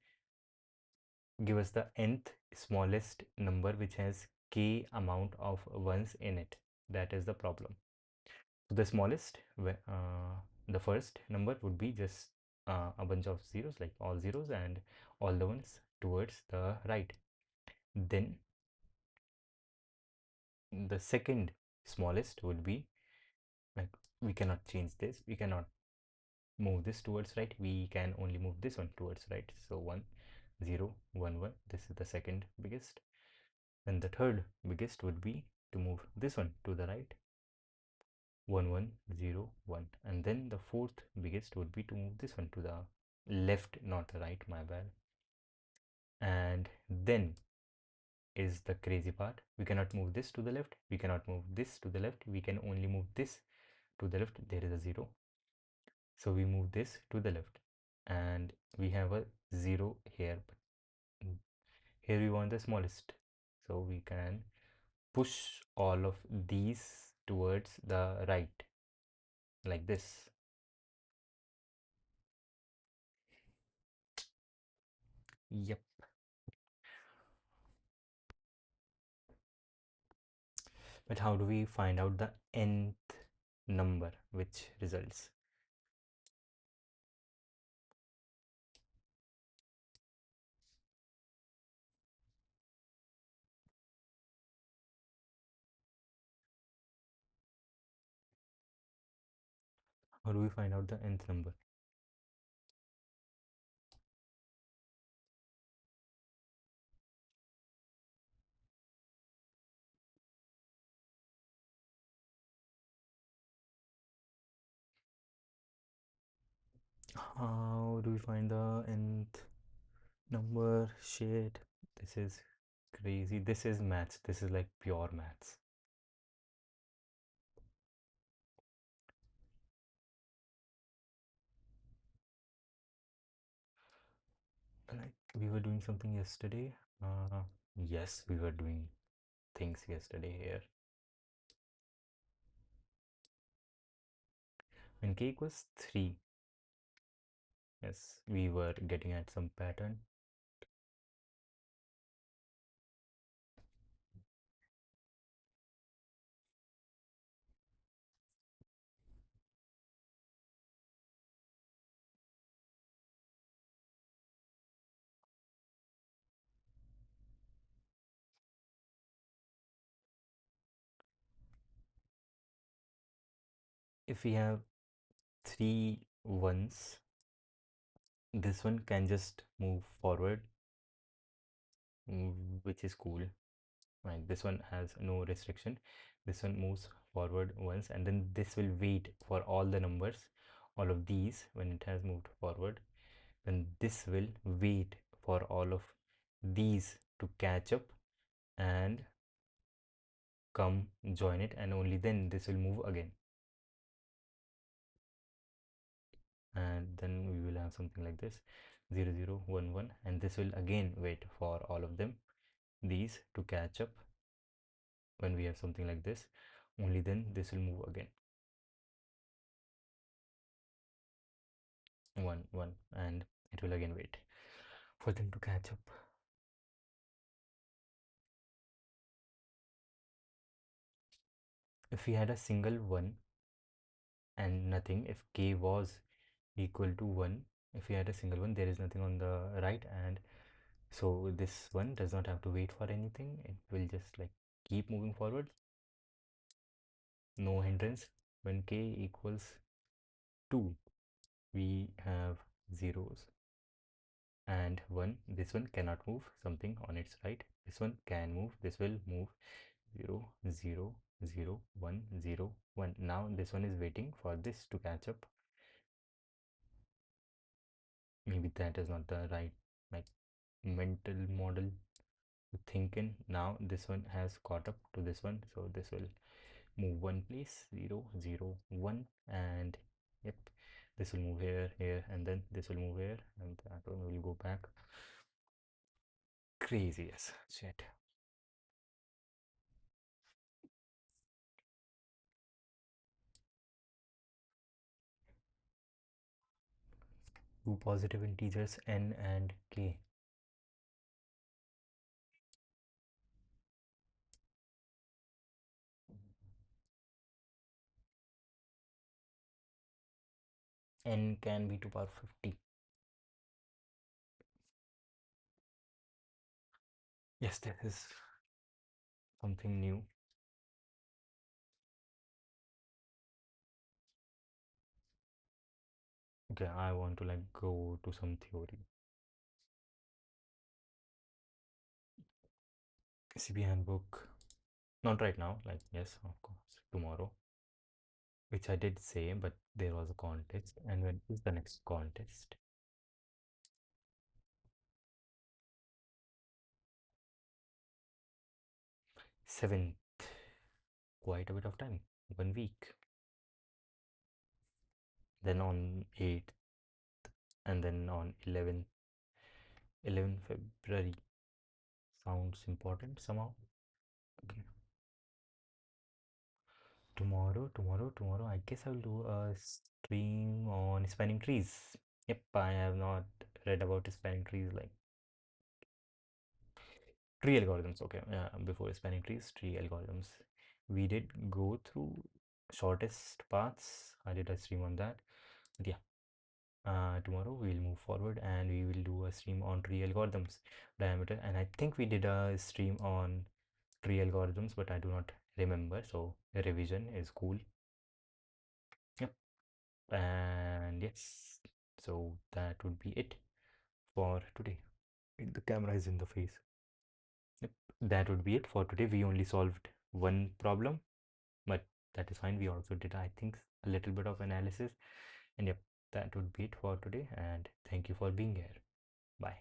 give us the nth smallest number which has k amount of ones in it. That is the problem. So the smallest, the first number would be just a bunch of zeros, like all zeros and all the ones towards the right. Then the second smallest would be, like, we cannot change this, we cannot move this towards right, we can only move this one towards right. So 1 0 1 1, this is the second biggest. And the third biggest would be to move this one to the right, 1 1 0 1. And then the fourth biggest would be to move this one to the left, not right, my bad. And then is the crazy part, we cannot move this to the left, we cannot move this to the left, we can only move this to the left. There is a 0, so we move this to the left, and we have a 0 here, but here we want the smallest, so we can push all of these towards the right, like this. Yep. But how do we find out the nth number which results? How do we find out the nth number? How do we find the nth number? Shit, this is crazy. This is maths. This is like pure maths. Like we were doing something yesterday. Yes, we were doing things yesterday here. When k equals 3, yes, we were getting at some pattern. If we have 3 ones, this one can just move forward, which is cool. Like this one has no restriction. This one moves forward once, and then this will wait for all the numbers, all of these. When it has moved forward, then this will wait for all of these to catch up and come join it, and only then this will move again. And then we will have something like this, 0 0 1 1, and this will again wait for all of them, these, to catch up. When we have something like this, only then this will move again, 1 1, and it will again wait. for them to catch up. If we had a single 1 and nothing, if k was equal to 1, if we had a single 1, there is nothing on the right, and so this one does not have to wait for anything, it will just like keep moving forward, no hindrance. When k equals 2, we have zeros and 1. This one cannot move something on its right, this one can move, this will move. 0 0 0 1 0 1. Now this one is waiting for this to catch up. Maybe that is not the right like mental model to think in. Now this one has caught up to this one, so this will move one place, 0 0 1, and yep, this will move here, here, and then this will move here, and that one will go back. Crazy, yes, shit. Two positive integers n and k. N can be to power 50. Yes, this is something new. Okay, I want to like go to some theory. CB handbook. Not right now, like yes, of course, tomorrow. Which I did say, but there was a contest. And when is the next contest? 7th. Quite a bit of time. 1 week. Then on 8th. And then on 11th February. Sounds important somehow. Okay. Tomorrow, I guess I'll do a stream on spanning trees. Yep, I have not read about spanning trees, like tree algorithms. Okay, yeah, before spanning trees, tree algorithms. We did go through shortest paths. I did a stream on that. But yeah, tomorrow we'll move forward and we will do a stream on tree algorithms diameter. And I think we did a stream on tree algorithms, but I do not remember. So revision is cool. Yep. And yes, so that would be it for today. The camera is in the face. Yep. That would be it for today. We only solved one problem, but that is fine. We also did, I think, a little bit of analysis. And yep, that would be it for today. And thank you for being here. Bye.